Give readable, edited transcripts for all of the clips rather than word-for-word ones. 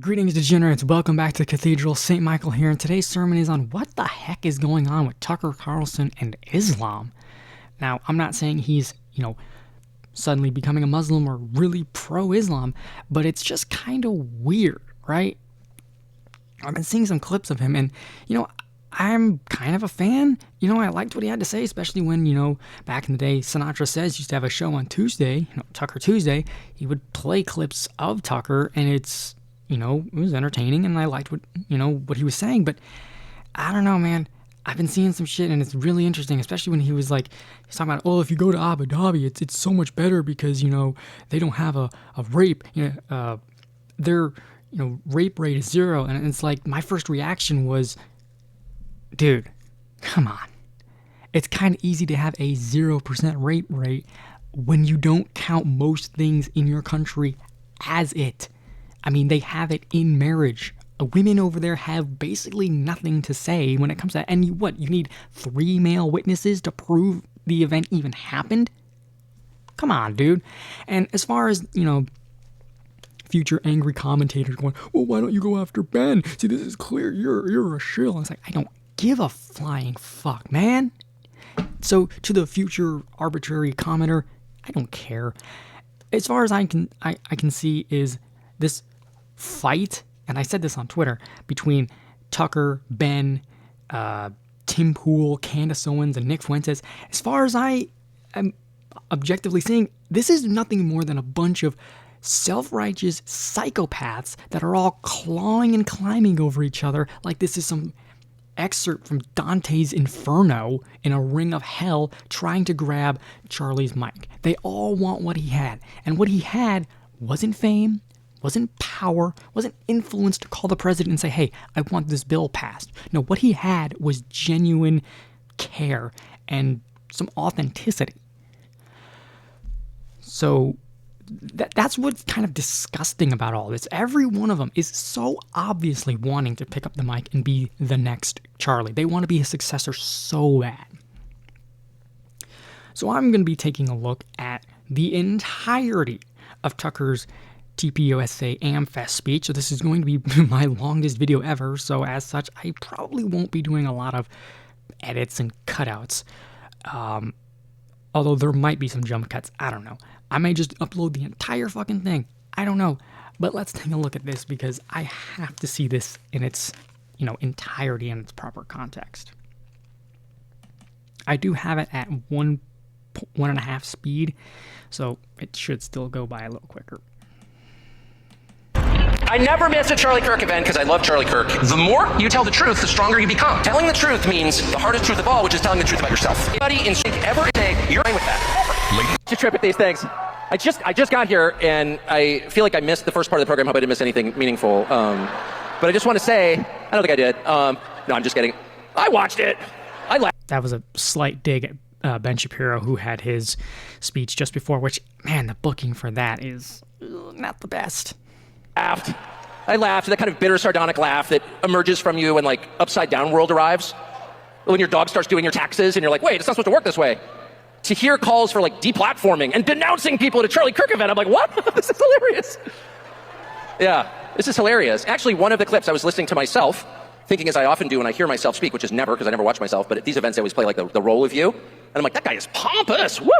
Greetings, degenerates. Welcome back to Cathedral. St. Michael here, and today's sermon is on what the heck is going on with Tucker Carlson and Islam. Now, I'm not saying he's, suddenly becoming a Muslim or really pro-Islam, but it's just kind of weird, right? I've been seeing some clips of him, and, I'm kind of a fan. I liked what he had to say, especially when, back in the day, Sinatra Says used to have a show on Tuesday, Tucker Tuesday. He would play clips of Tucker, and it's, it was entertaining, and I liked what he was saying, but I don't know, man. I've been seeing some shit, and it's really interesting, especially when he's talking about, if you go to Abu Dhabi, it's so much better because, they don't have a rape, their, rape rate is 0, and it's like, my first reaction was, dude, come on. It's kind of easy to have a 0% rape rate when you don't count most things in your country as it. I mean, they have it in marriage. Women over there have basically nothing to say when it comes to that. And you need 3 male witnesses to prove the event even happened? Come on, dude. And as far as, future angry commentators going, well, why don't you go after Ben? See, this is clear. You're a shill. And it's like, I don't give a flying fuck, man. So to the future arbitrary commenter, I don't care. As far as I can see is this fight, and I said this on Twitter, between Tucker, Ben, Tim Pool, Candace Owens, and Nick Fuentes. As far as I am objectively seeing, this is nothing more than a bunch of self-righteous psychopaths that are all clawing and climbing over each other like this is some excerpt from Dante's Inferno in a ring of hell trying to grab Charlie's mic. They all want what he had, and what he had wasn't fame, wasn't power, wasn't influence to call the president and say, hey, I want this bill passed. No, what he had was genuine care and some authenticity. So that's what's kind of disgusting about all this. Every one of them is so obviously wanting to pick up the mic and be the next Charlie. They want to be his successor so bad. So I'm going to be taking a look at the entirety of Tucker's TPUSA AmFest speech. So this is going to be my longest video ever. So as such, I probably won't be doing a lot of edits and cutouts. Although there might be some jump cuts. I don't know. I may just upload the entire fucking thing. I don't know. But let's take a look at this because I have to see this in its, entirety and its proper context. I do have it at 1.5 speed, so it should still go by a little quicker. I never miss a Charlie Kirk event because I love Charlie Kirk. The more you tell the truth, the stronger you become. Telling the truth means the hardest truth of all, which is telling the truth about yourself. Anybody in sync ever say, you're fine with that. Just trip at these things. I just got here, and I feel like I missed the first part of the program. Hope I didn't miss anything meaningful. But I just want to say, I don't think I did. No, I'm just kidding. I watched it. I laughed. That was a slight dig at Ben Shapiro, who had his speech just before, which, man, the booking for that is not the best. I laughed, that kind of bitter, sardonic laugh that emerges from you when, Upside Down World arrives. When your dog starts doing your taxes and you're like, wait, it's not supposed to work this way. To hear calls for, deplatforming and denouncing people at a Charlie Kirk event, I'm like, what? This is hilarious. Yeah, this is hilarious. Actually, one of the clips I was listening to myself, thinking as I often do when I hear myself speak, which is never, because I never watch myself, but at these events I always play, the role of you. And I'm like, that guy is pompous. Woo!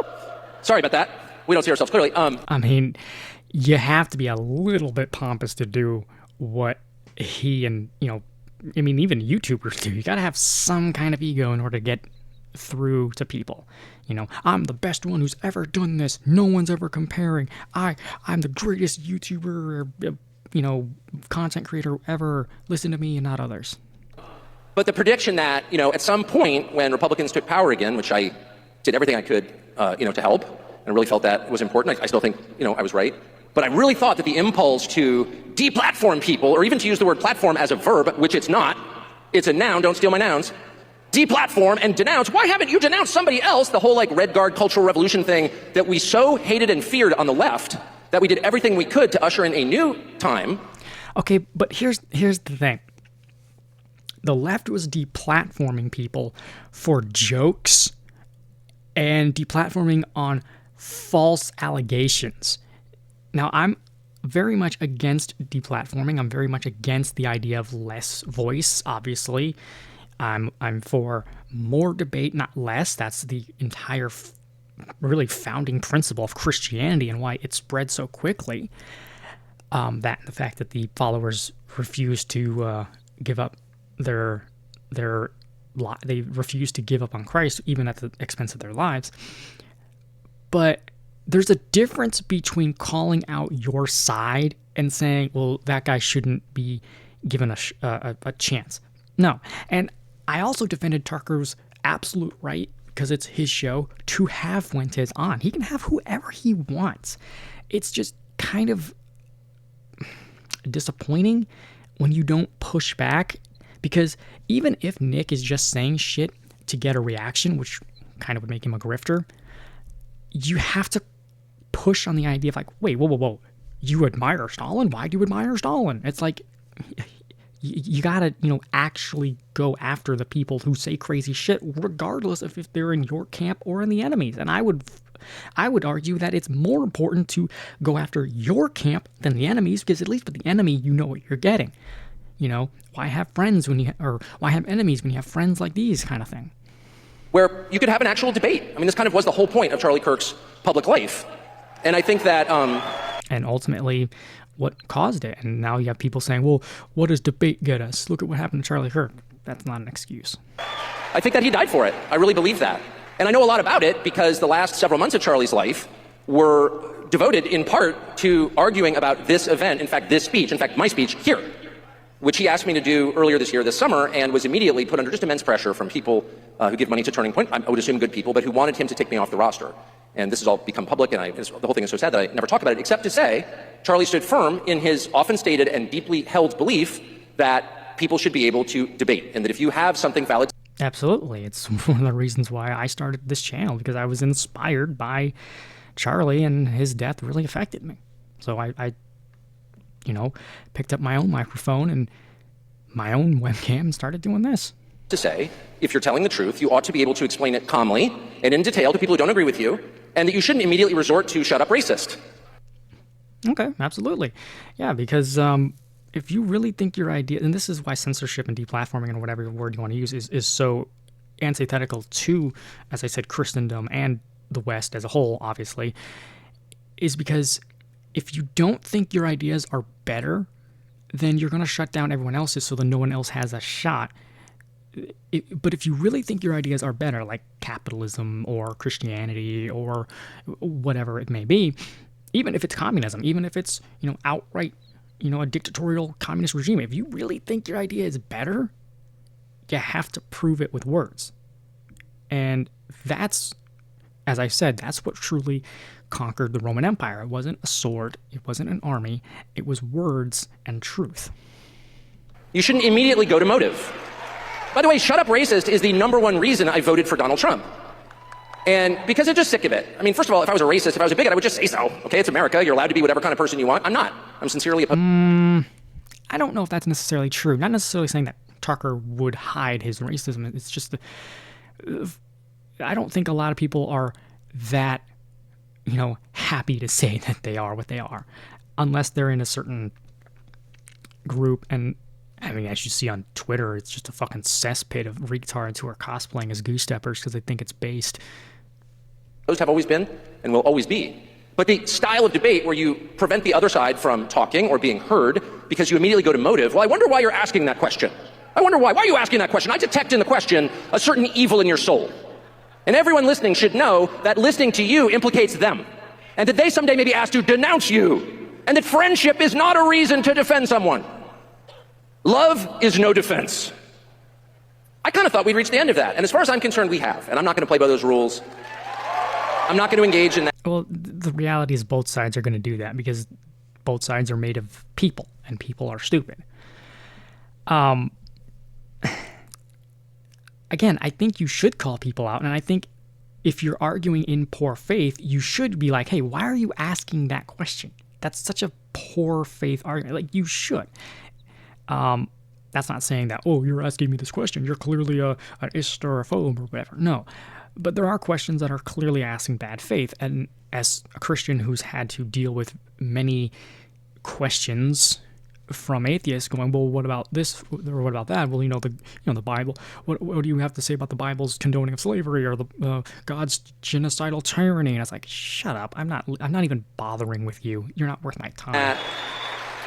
Sorry about that. We don't see ourselves clearly. I mean, you have to be a little bit pompous to do what he and, even YouTubers do. You got to have some kind of ego in order to get through to people. I'm the best one who's ever done this. No one's ever comparing. I'm the greatest YouTuber or, content creator ever. Listen to me and not others. But the prediction that, at some point when Republicans took power again, which I did everything I could, to help, and I really felt that was important. I still think, I was right. But I really thought that the impulse to deplatform people, or even to use the word platform as a verb, which it's not, it's a noun, don't steal my nouns, deplatform and denounce. Why haven't you denounced somebody else? The whole like Red Guard cultural revolution thing that we so hated and feared on the left that we did everything we could to usher in a new time. Okay, but here's the thing. The left was deplatforming people for jokes and deplatforming on false allegations. Now, I'm very much against deplatforming. I'm very much against the idea of less voice, obviously. I'm for more debate, not less. That's the entire really founding principle of Christianity and why it spread so quickly. That and the fact that the followers refuse to give up they refuse to give up on Christ even at the expense of their lives. But there's a difference between calling out your side and saying, well, that guy shouldn't be given a chance. No. And I also defended Tucker's absolute right, because it's his show, to have Fuentes on. He can have whoever he wants. It's just kind of disappointing when you don't push back, because even if Nick is just saying shit to get a reaction, which kind of would make him a grifter, you have to push on the idea of like, wait, whoa. You admire Stalin? Why do you admire Stalin? It's like, you gotta, actually go after the people who say crazy shit, regardless of if they're in your camp or in the enemy's. And I would argue that it's more important to go after your camp than the enemy's, because at least with the enemy, you know what you're getting. Why have friends or why have enemies when you have friends like these, kind of thing. Where you could have an actual debate. I mean, this kind of was the whole point of Charlie Kirk's public life. And I think that... And ultimately, what caused it. And now you have people saying, well, what does debate get us? Look at what happened to Charlie Kirk. That's not an excuse. I think that he died for it. I really believe that. And I know a lot about it because the last several months of Charlie's life were devoted in part to arguing about this event, in fact, this speech, in fact, my speech here, which he asked me to do earlier this summer, and was immediately put under just immense pressure from people who give money to Turning Point. I would assume good people, but who wanted him to take me off the roster. And this has all become public, and the whole thing is so sad that I never talk about it, except to say Charlie stood firm in his often stated and deeply held belief that people should be able to debate, and that if you have something valid... Absolutely. It's one of the reasons why I started this channel, because I was inspired by Charlie, and his death really affected me. So I picked up my own microphone and my own webcam and started doing this. To say, if you're telling the truth, you ought to be able to explain it calmly and in detail to people who don't agree with you, and that you shouldn't immediately resort to shut up racist. Okay, absolutely. Yeah, because if you really think your idea, and this is why censorship and deplatforming and whatever word you want to use is so antithetical to, as I said, Christendom and the West as a whole, obviously, is because if you don't think your ideas are better, then you're going to shut down everyone else's so that no one else has a shot. But if you really think your ideas are better, like capitalism or Christianity or whatever it may be, even if it's communism, even if it's, outright, a dictatorial communist regime, if you really think your idea is better, you have to prove it with words. And that's, as I said, that's what truly conquered the Roman Empire. It wasn't a sword, it wasn't an army, it was words and truth. You shouldn't immediately go to motive. By the way, shut up racist is the number one reason I voted for Donald Trump. And because I'm just sick of it. I mean, first of all, if I was a racist, if I was a bigot, I would just say so. Okay, it's America. You're allowed to be whatever kind of person you want. I'm not. I'm sincerely opposed. I don't know if that's necessarily true. Not necessarily saying that Tucker would hide his racism. It's just, I don't think a lot of people are that, happy to say that they are what they are. Unless they're in a certain group. And I mean, as you see on Twitter, it's just a fucking cesspit of retards who are cosplaying as goose steppers because they think it's based. Those have always been and will always be. But the style of debate where you prevent the other side from talking or being heard because you immediately go to motive, well, I wonder why you're asking that question. I wonder why. Why are you asking that question? I detect in the question a certain evil in your soul. And everyone listening should know that listening to you implicates them. And that they someday may be asked to denounce you. And that friendship is not a reason to defend someone. Love is no defense. I kind of thought we'd reach the end of that. And as far as I'm concerned, we have. And I'm not going to play by those rules. I'm not going to engage in that. Well, the reality is both sides are going to do that because both sides are made of people, and people are stupid. I again, I think you should call people out, and I think if you're arguing in poor faith, you should be like, hey, why are you asking that question? That's such a poor faith argument. Like, you should. That's not saying that, oh, you're asking me this question, you're clearly an ist or a phobe or whatever. No. But there are questions that are clearly asking bad faith. And as a Christian who's had to deal with many questions from atheists going, well, what about this or what about that? Well, the Bible. What do you have to say about the Bible's condoning of slavery or the God's genocidal tyranny? And it's like, shut up! I'm not even bothering with you. You're not worth my time.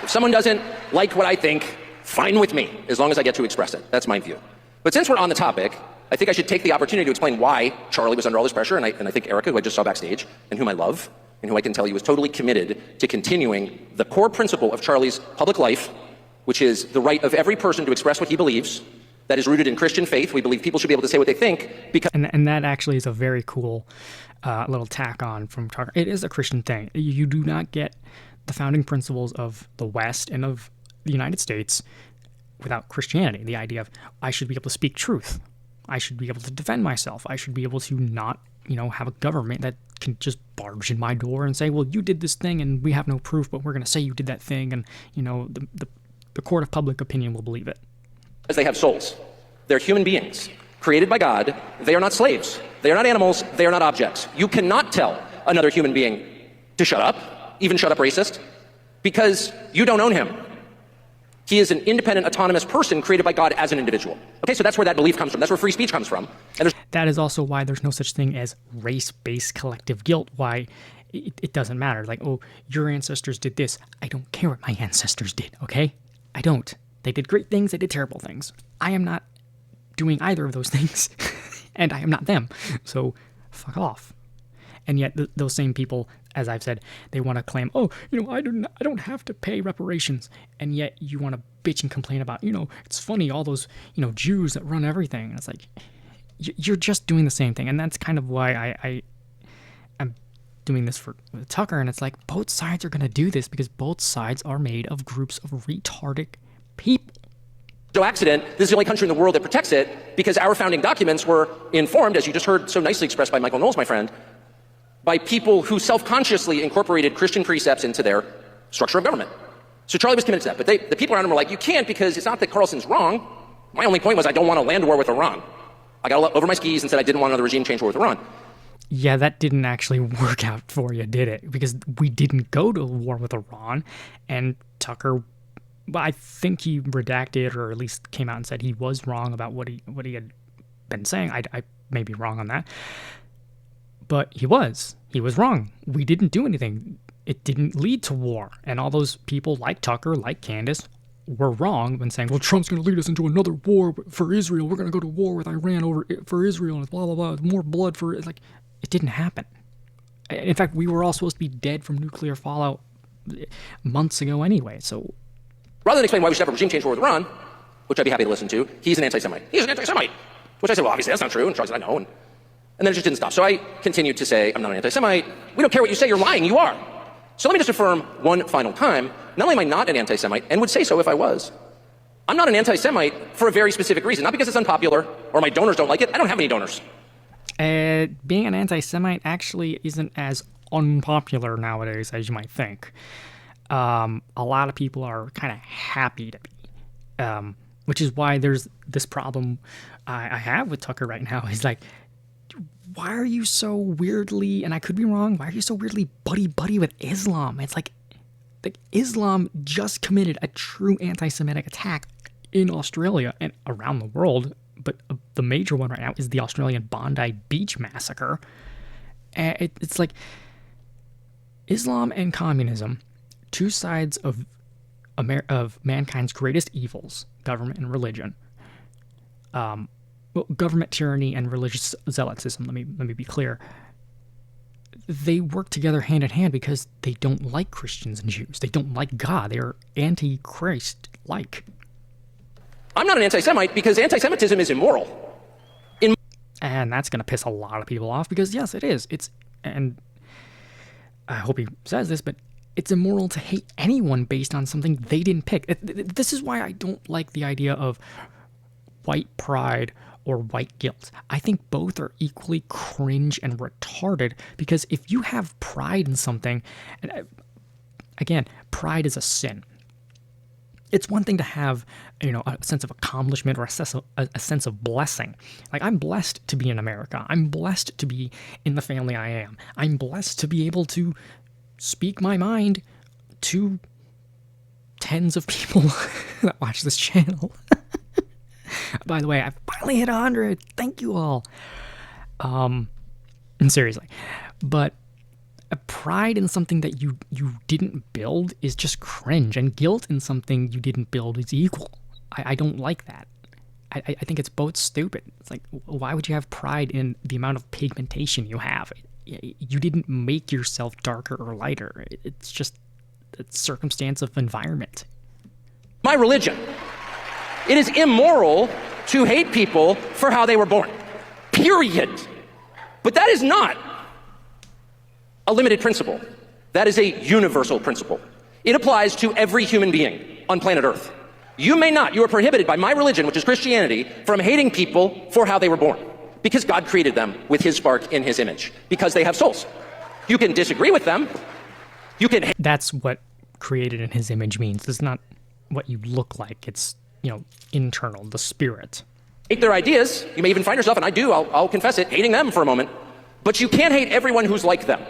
If someone doesn't like what I think, fine with me, as long as I get to express it. That's my view. But since we're on the topic, I think I should take the opportunity to explain why Charlie was under all this pressure, and I think Erica, who I just saw backstage, and whom I love, and who I can tell you was totally committed to continuing the core principle of Charlie's public life, which is the right of every person to express what he believes. That is rooted in Christian faith. We believe people should be able to say what they think because... And that actually is a very cool little tack on from Tucker. It is a Christian thing. You do not get the founding principles of the West and of the United States without Christianity. The idea of, I should be able to speak truth. I should be able to defend myself. I should be able to not, have a government that can just barge in my door and say, well, you did this thing and we have no proof, but we're going to say you did that thing, and, the court of public opinion will believe it. As they have souls. They're human beings, created by God. They are not slaves. They are not animals. They are not objects. You cannot tell another human being to shut up, even shut up racist, because you don't own him. He is an independent, autonomous person created by God as an individual. Okay, so that's where that belief comes from. That's where free speech comes from. And that is also why there's no such thing as race-based collective guilt, why it doesn't matter. Like, oh, your ancestors did this. I don't care what my ancestors did, okay? I don't. They did great things, they did terrible things. I am not doing either of those things, and I am not them. So, fuck off. And yet, those same people, as I've said, they want to claim, oh, I don't have to pay reparations. And yet, you want to bitch and complain about, it's funny, all those, Jews that run everything. And it's like, you're just doing the same thing. And that's kind of why I'm doing this for Tucker. And it's like, both sides are going to do this because both sides are made of groups of retarded people. No accident, this is the only country in the world that protects it because our founding documents were informed, as you just heard so nicely expressed by Michael Knowles, my friend, by people who self-consciously incorporated Christian precepts into their structure of government. So Charlie was committed to that, but the people around him were like, you can't because it's not that Carlson's wrong. My only point was I don't want a land war with Iran. I got over my skis and said I didn't want another regime change war with Iran. Yeah, that didn't actually work out for you, did it? Because we didn't go to war with Iran, and Tucker, I think he redacted or at least came out and said he was wrong about what he had been saying. I may be wrong on that. But he was wrong. We didn't do anything. It didn't lead to war. And all those people like Tucker, like Candace, were wrong when saying, well, Trump's going to lead us into another war for Israel. We're going to go to war with Iran for Israel and blah, blah, blah. More blood for it. Like, it didn't happen. In fact, we were all supposed to be dead from nuclear fallout months ago anyway. So rather than explain why we should have a regime change war with Iran, which I'd be happy to listen to, he's an anti-Semite. He's an anti-Semite. Which I said, well, obviously that's not true. And Charlie said, I know. And then it just didn't stop. So I continued to say, I'm not an anti-Semite. We don't care what you say, you're lying, you are. So let me just affirm one final time, not only am I not an anti-Semite, and would say so if I was, I'm not an anti-Semite for a very specific reason. Not because it's unpopular, or my donors don't like it. I don't have any donors. Being an anti-Semite actually isn't as unpopular nowadays as you might think. A lot of people are kind of happy to be. Which is why there's this problem I have with Tucker right now. He's like, why are you so weirdly, and I could be wrong, why are you so weirdly buddy-buddy with Islam? It's like Islam just committed a true anti-Semitic attack in Australia and around the world, but the major one right now is the Australian Bondi Beach massacre. It's like Islam and communism, two sides of mankind's greatest evils, government and religion. Government tyranny and religious zealotism, let me be clear. They work together hand in hand because they don't like Christians and Jews. They don't like God. They are anti-Christ-like. I'm not an anti-Semite because anti-Semitism is immoral. And that's going to piss a lot of people off because, yes, it is. And I hope he says this, but it's immoral to hate anyone based on something they didn't pick. This is why I don't like the idea of white pride or white guilt. I think both are equally cringe and retarded, because if you have pride in something, and again, pride is a sin. It's one thing to have, a sense of accomplishment or a sense of blessing. Like, I'm blessed to be in America. I'm blessed to be in the family I am. I'm blessed to be able to speak my mind to tens of people that watch this channel. By the way, I finally hit 100. Thank you all. And seriously, but a pride in something that you didn't build is just cringe, and guilt in something you didn't build is equal. I don't like that. I think it's both stupid. It's like, why would you have pride in the amount of pigmentation you have? You didn't make yourself darker or lighter. It's just a circumstance of environment. My religion. It is immoral to hate people for how they were born. Period. But that is not a limited principle. That is a universal principle. It applies to every human being on planet Earth. You are prohibited by my religion, which is Christianity, from hating people for how they were born. Because God created them with his spark in his image. Because they have souls. You can disagree with them. That's what created in his image means. It's not what you look like. It's, internal, the spirit. Hate their ideas. You may even find yourself, and I do, I'll confess it, hating them for a moment. But you can't hate everyone who's like them.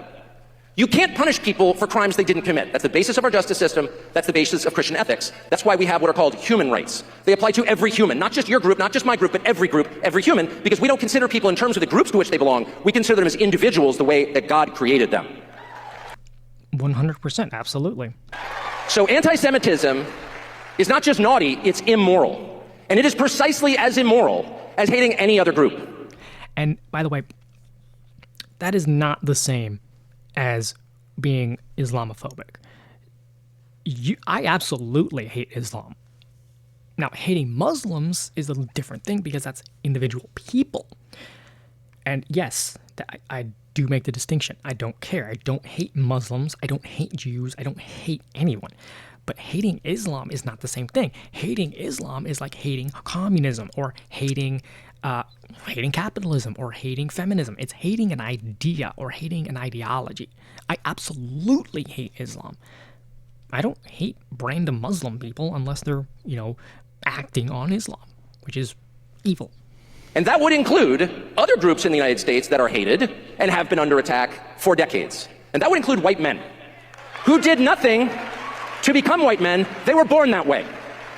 You can't punish people for crimes they didn't commit. That's the basis of our justice system. That's the basis of Christian ethics. That's why we have what are called human rights. They apply to every human, not just your group, not just my group, but every group, every human, because we don't consider people in terms of the groups to which they belong. We consider them as individuals the way that God created them. 100%, absolutely. So anti-Semitism is not just naughty, it's immoral. And it is precisely as immoral as hating any other group. And by the way, that is not the same as being Islamophobic. I absolutely hate Islam. Now, hating Muslims is a different thing, because that's individual people. And yes, I do make the distinction. I don't care. I don't hate Muslims. I don't hate Jews. I don't hate anyone. But hating Islam is not the same thing. Hating Islam is like hating communism, or hating capitalism, or hating feminism. It's hating an idea or hating an ideology. I absolutely hate Islam. I don't hate random Muslim people unless they're, acting on Islam, which is evil. And that would include other groups in the United States that are hated and have been under attack for decades. And that would include white men who did nothing to become white men. They were born that way.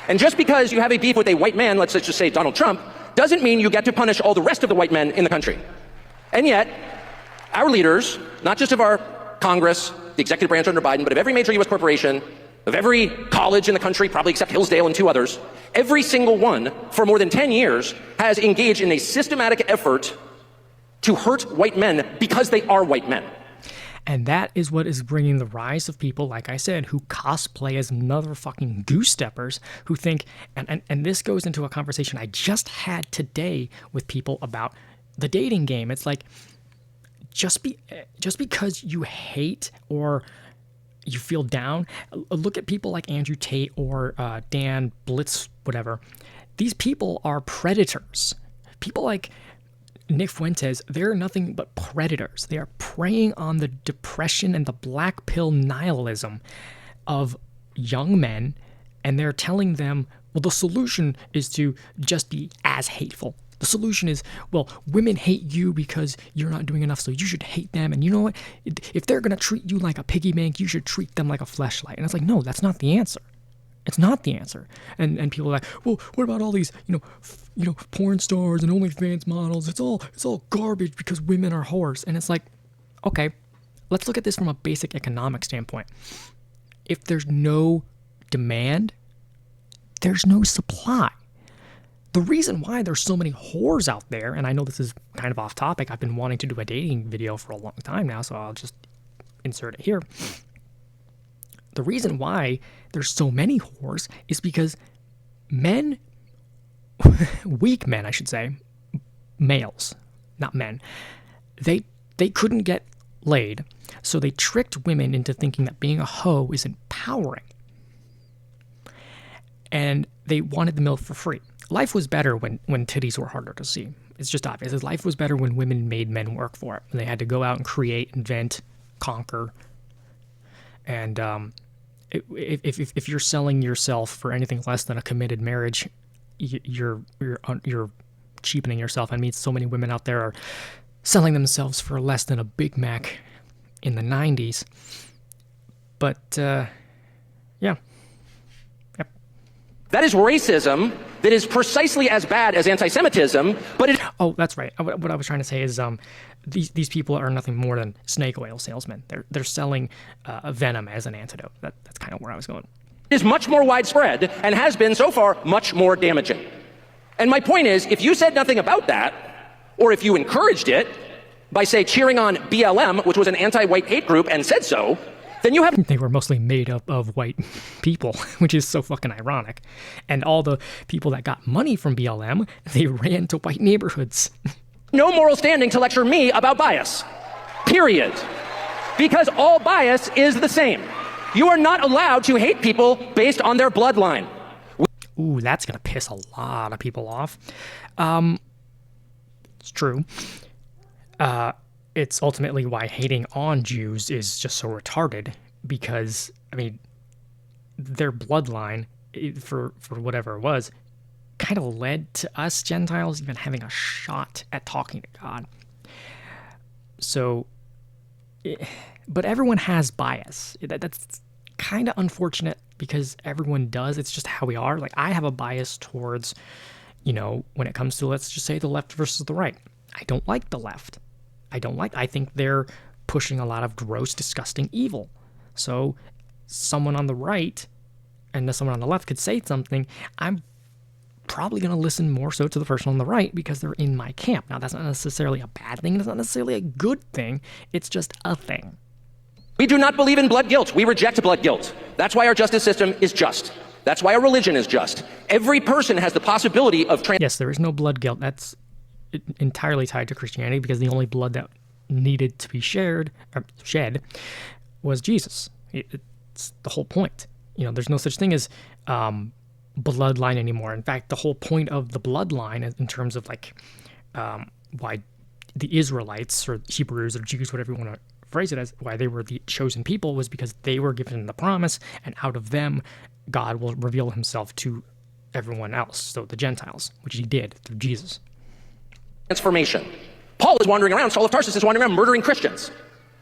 And just because you have a beef with a white man, let's just say Donald Trump, doesn't mean you get to punish all the rest of the white men in the country. And yet, our leaders, not just of our Congress, the executive branch under Biden, but of every major U.S. corporation, of every college in the country, probably except Hillsdale and 2 others, every single one, for more than 10 years, has engaged in a systematic effort to hurt white men because they are white men. And that is what is bringing the rise of people, like I said, who cosplay as motherfucking goose steppers, who think, and this goes into a conversation I just had today with people about the dating game. It's like, just because you hate or you feel down, look at people like Andrew Tate or Dan Blitz, whatever. These people are predators. People like Nick Fuentes, they're nothing but predators. They are preying on the depression and the black pill nihilism of young men, and they're telling them, well, the solution is to just be as hateful. The solution is, well, women hate you because you're not doing enough, so you should hate them. And you know what? If they're going to treat you like a piggy bank, you should treat them like a fleshlight. And it's like, no, that's not the answer. It's not the answer. And people are like, well, what about all these, porn stars and OnlyFans models? It's all garbage because women are whores. And it's like, okay, let's look at this from a basic economic standpoint. If there's no demand, there's no supply. The reason why there's so many whores out there, and I know this is kind of off topic, I've been wanting to do a dating video for a long time now, so I'll just insert it here. The reason why there's so many whores is because men, weak men, I should say, males, not men, they couldn't get laid, so they tricked women into thinking that being a hoe is empowering. And they wanted the milk for free. life was better when titties were harder to see. It's just obvious. Life was better when women made men work for it. When they had to go out and create, invent, conquer. And if you're selling yourself for anything less than a committed marriage, you're cheapening yourself. I mean, so many women out there are selling themselves for less than a Big Mac in the 90s. But, yeah. Yep. That is racism that is precisely as bad as anti-Semitism, but it... Oh, that's right. What I was trying to say is these people are nothing more than snake oil salesmen. They're selling venom as an antidote. That's kind of where I was going. is much more widespread and has been so far much more damaging. And my point is, if you said nothing about that, or if you encouraged it by, say, cheering on BLM, which was an anti-white hate group, and said so, then you have... They were mostly made up of white people, which is so fucking ironic. And all the people that got money from BLM, they ran to white neighborhoods. No moral standing to lecture me about bias. Period. Because all bias is the same. You are not allowed to hate people based on their bloodline. Ooh, that's going to piss a lot of people off. It's true. It's ultimately why hating on Jews is just so retarded, because, I mean, their bloodline, for whatever it was, kind of led to us Gentiles even having a shot at talking to God. So, but everyone has bias. That's kind of unfortunate because everyone does. It's just how we are. Like, I have a bias towards, when it comes to, let's just say, the left versus the right. I don't like the left. I think they're pushing a lot of gross, disgusting evil. So someone on the right and someone on the left could say something, I'm probably going to listen more so to the person on the right because they're in my camp. Now, that's not necessarily a bad thing. It's not necessarily a good thing. It's just a thing. We do not believe in blood guilt. We reject blood guilt. That's why our justice system is just. That's why our religion is just. Every person has the possibility of... Yes, there is no blood guilt. That's entirely tied to Christianity because the only blood that needed to be shed was Jesus. It's the whole point. There's no such thing as bloodline anymore. In fact, the whole point of the bloodline in terms of why the Israelites or Hebrews or Jews, whatever you want to phrase it as, why they were the chosen people was because they were given the promise, and out of them, God will reveal himself to everyone else, so the Gentiles, which he did through Jesus. Transformation. Paul is wandering around, Saul of Tarsus is wandering around murdering Christians.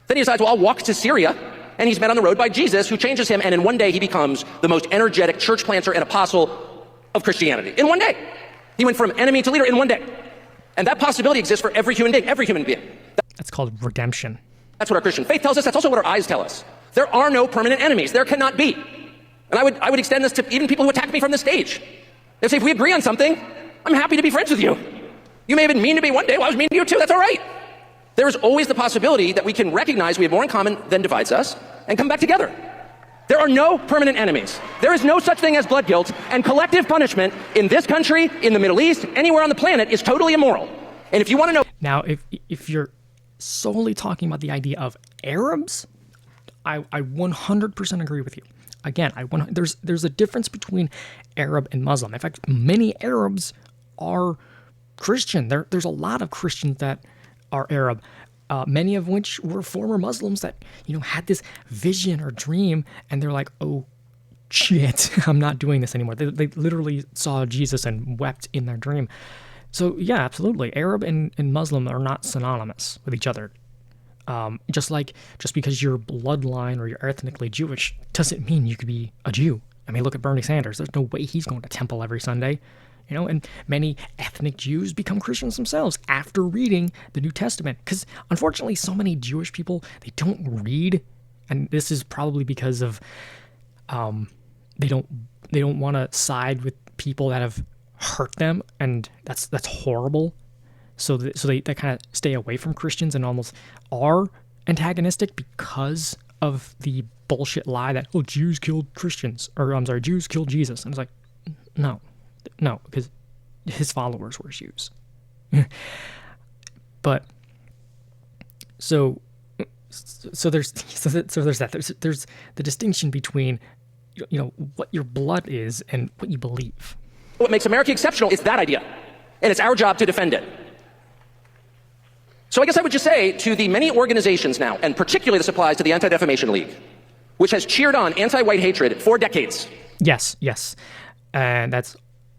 Then he decides, well, I'll walk to Syria, and he's met on the road by Jesus, who changes him, and in one day he becomes the most energetic church planter and apostle of Christianity. In one day. He went from enemy to leader in one day. And that possibility exists for every human being. That's called redemption. That's what our Christian faith tells us. That's also what our eyes tell us. There are no permanent enemies. There cannot be. And I would extend this to even people who attack me from the stage. They say, if we agree on something, I'm happy to be friends with you. You may have been mean to me one day. Well, I was mean to you too. That's all right. There is always the possibility that we can recognize we have more in common than divides us and come back together. There are no permanent enemies. There is no such thing as blood guilt, and collective punishment in this country, in the Middle East, anywhere on the planet is totally immoral. And if you want to know... Now, if you're solely talking about the idea of Arabs, I 100% agree with you. Again, there's a difference between Arab and Muslim. In fact, many Arabs are Christian. There's a lot of Christians that are Arab, many of which were former Muslims that had this vision or dream, and they're like, oh shit, I'm not doing this anymore. They literally saw Jesus and wept in their dream. So yeah, absolutely, Arab and Muslim are not synonymous with each other. Just because you're bloodline or you're ethnically Jewish doesn't mean you could be a Jew. I mean, look at Bernie Sanders. There's no way he's going to temple every Sunday. And many ethnic Jews become Christians themselves after reading the New Testament. Because unfortunately, so many Jewish people, they don't read. And this is probably because of they don't want to side with people that have hurt them. And that's horrible. So they kind of stay away from Christians and almost are antagonistic because of the bullshit lie that, Jews killed Christians. Or, Jews killed Jesus. And it's like, no, because his followers were Jews. But, so there's that. There's the distinction between, what your blood is and what you believe. What makes America exceptional is that idea, and it's our job to defend it. So I guess I would just say to the many organizations now, and particularly this applies to the Anti-Defamation League, which has cheered on anti-white hatred for decades. Yes. And that's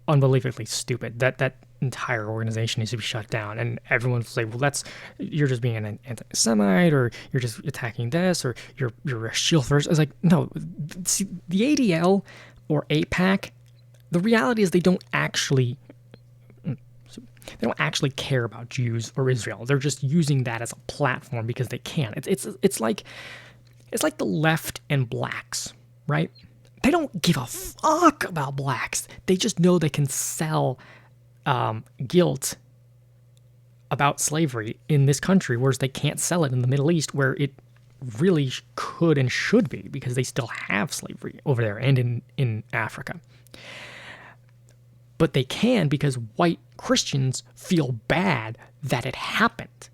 unbelievably stupid. That entire organization needs to be shut down. And everyone's like, well, you're just being an anti-Semite, or you're just attacking this, or you're a shield first. It's like, no, see, the ADL or APAC, the reality is they don't actually care about Jews or Israel. They're just using that as a platform because they can. It's like the left and blacks, right? They don't give a fuck about blacks. They just know they can sell guilt about slavery in this country, whereas they can't sell it in the Middle East, where it really could and should be, because they still have slavery over there and in Africa. But they can because white Christians feel bad that it happened.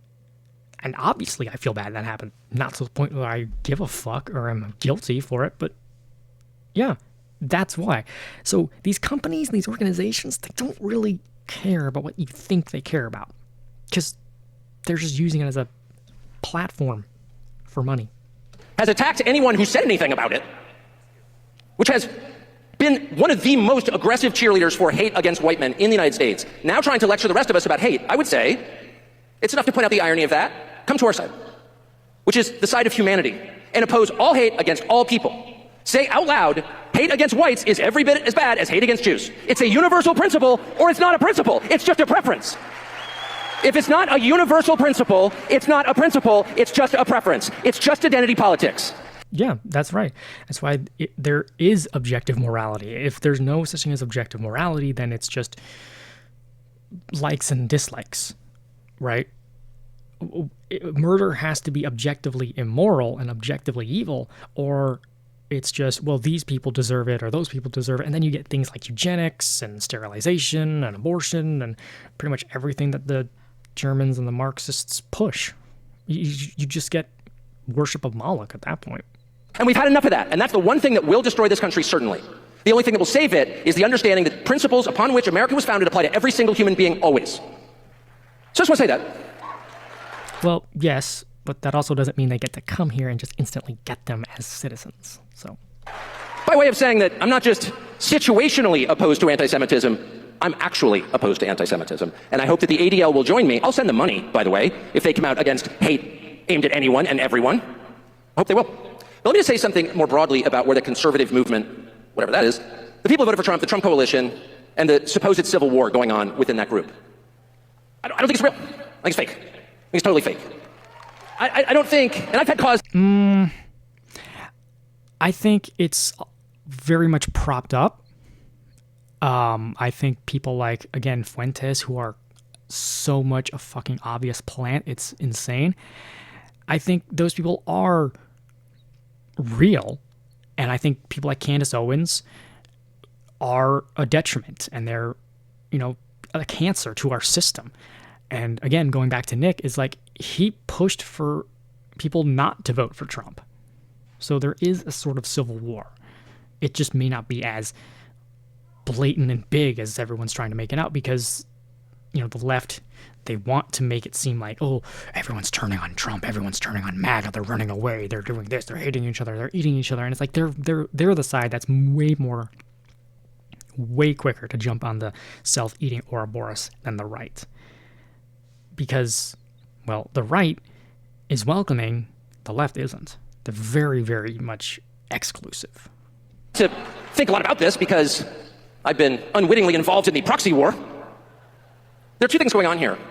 And obviously I feel bad that happened. Not to the point where I give a fuck or I'm guilty for it, but yeah, that's why. So these companies, these organizations, they don't really care about what you think they care about, because they're just using it as a platform for money. Has attacked anyone who said anything about it, which has been one of the most aggressive cheerleaders for hate against white men in the United States, now trying to lecture the rest of us about hate. I would say it's enough to point out the irony of that. Come to our side, which is the side of humanity, and oppose all hate against all people. Say out loud, hate against whites is every bit as bad as hate against Jews. It's a universal principle, or it's not a principle. It's just a preference. If it's not a universal principle, it's not a principle, it's just a preference. It's just identity politics. Yeah, that's right. That's why there is objective morality. If there's no such thing as objective morality, then it's just likes and dislikes, right? Murder has to be objectively immoral and objectively evil, or it's just, well, these people deserve it or those people deserve it. And then you get things like eugenics and sterilization and abortion and pretty much everything that the Germans and the Marxists push. You just get worship of Moloch at that point. And we've had enough of that. And that's the one thing that will destroy this country, certainly. The only thing that will save it is the understanding that principles upon which America was founded apply to every single human being always. So I just want to say that. Well, yes, but that also doesn't mean they get to come here and just instantly get them as citizens. So, by way of saying that I'm not just situationally opposed to anti-Semitism, I'm actually opposed to anti-Semitism. And I hope that the ADL will join me. I'll send them money, by the way, if they come out against hate aimed at anyone and everyone. I hope they will. But let me just say something more broadly about where the conservative movement, whatever that is, the people who voted for Trump, the Trump coalition, and the supposed civil war going on within that group. I don't think it's real. I think it's fake. I think it's totally fake. I don't think, and I've had cause. I think it's very much propped up. I think people like, again, Fuentes, who are so much a fucking obvious plant, it's insane. I think those people are real, and I think people like Candace Owens are a detriment, and they're, a cancer to our system. And again, going back to Nick, is like, he pushed for people not to vote for Trump. So there is a sort of civil war. It just may not be as blatant and big as everyone's trying to make it out, because, the left, they want to make it seem like, oh, everyone's turning on Trump, everyone's turning on MAGA, they're running away, they're doing this, they're hating each other, they're eating each other. And it's like they're the side that's way quicker to jump on the self-eating Ouroboros than the right. Because, well, the right is welcoming, the left isn't. They're very, very much exclusive. To think a lot about this, because I've been unwittingly involved in the proxy war. There are two things going on here, and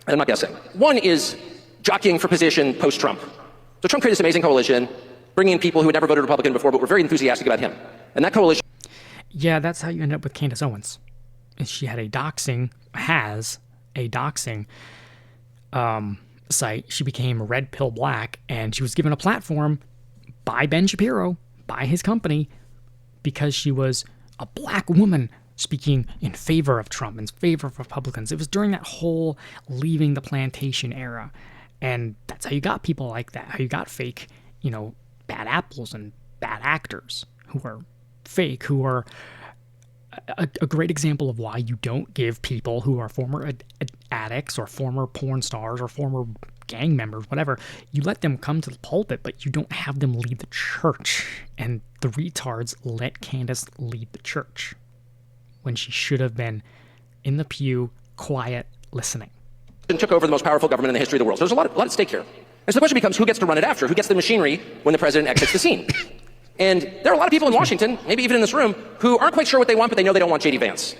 I'm not guessing. One is jockeying for position post-Trump. So Trump created this amazing coalition, bringing in people who had never voted Republican before but were very enthusiastic about him. And that coalition... Yeah, that's how you end up with Candace Owens. She had a doxing site. She became Red Pill Black, and she was given a platform by Ben Shapiro, by his company, because she was a black woman speaking in favor of Trump, in favor of Republicans. It was during that whole leaving the plantation era. And that's how you got people like that, how you got fake, bad apples and bad actors who are fake, who are a great example of why you don't give people who are former addicts or former porn stars or former gang members, whatever, you let them come to the pulpit, but you don't have them lead the church. And the retards let Candace lead the church when she should have been in the pew, quiet, listening. And took over the most powerful government in the history of the world. So there's a lot at stake here. And so the question becomes, who gets to run it after? Who gets the machinery when the president exits the scene? And there are a lot of people in Washington, maybe even in this room, who aren't quite sure what they want, but they know they don't want J.D. Vance.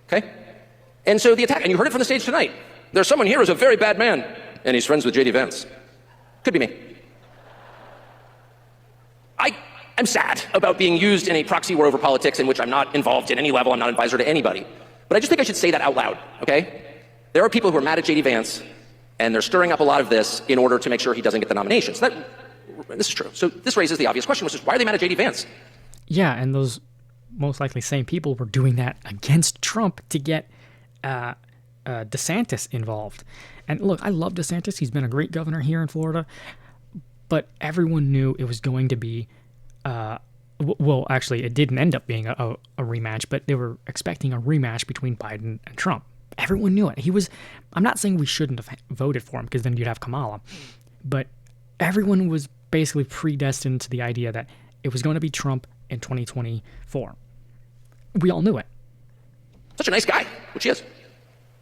Okay? And so the attack, and you heard it from the stage tonight. There's someone here who's a very bad man, and he's friends with J.D. Vance. Could be me. I'm sad about being used in a proxy war over politics in which I'm not involved in any level, I'm not an advisor to anybody. But I just think I should say that out loud, okay? There are people who are mad at J.D. Vance, and they're stirring up a lot of this in order to make sure he doesn't get the nomination. So this is true. So this raises the obvious question, which is, why are they mad at J.D. Vance? Yeah, and those most likely same people were doing that against Trump to get DeSantis involved. And look, I love DeSantis. He's been a great governor here in Florida. But everyone knew it was going to be, well, actually, it didn't end up being a rematch, but they were expecting a rematch between Biden and Trump. Everyone knew it. I'm not saying we shouldn't have voted for him, because then you'd have Kamala. But everyone was basically predestined to the idea that it was going to be Trump in 2024. We all knew it. Such a nice guy, which he is.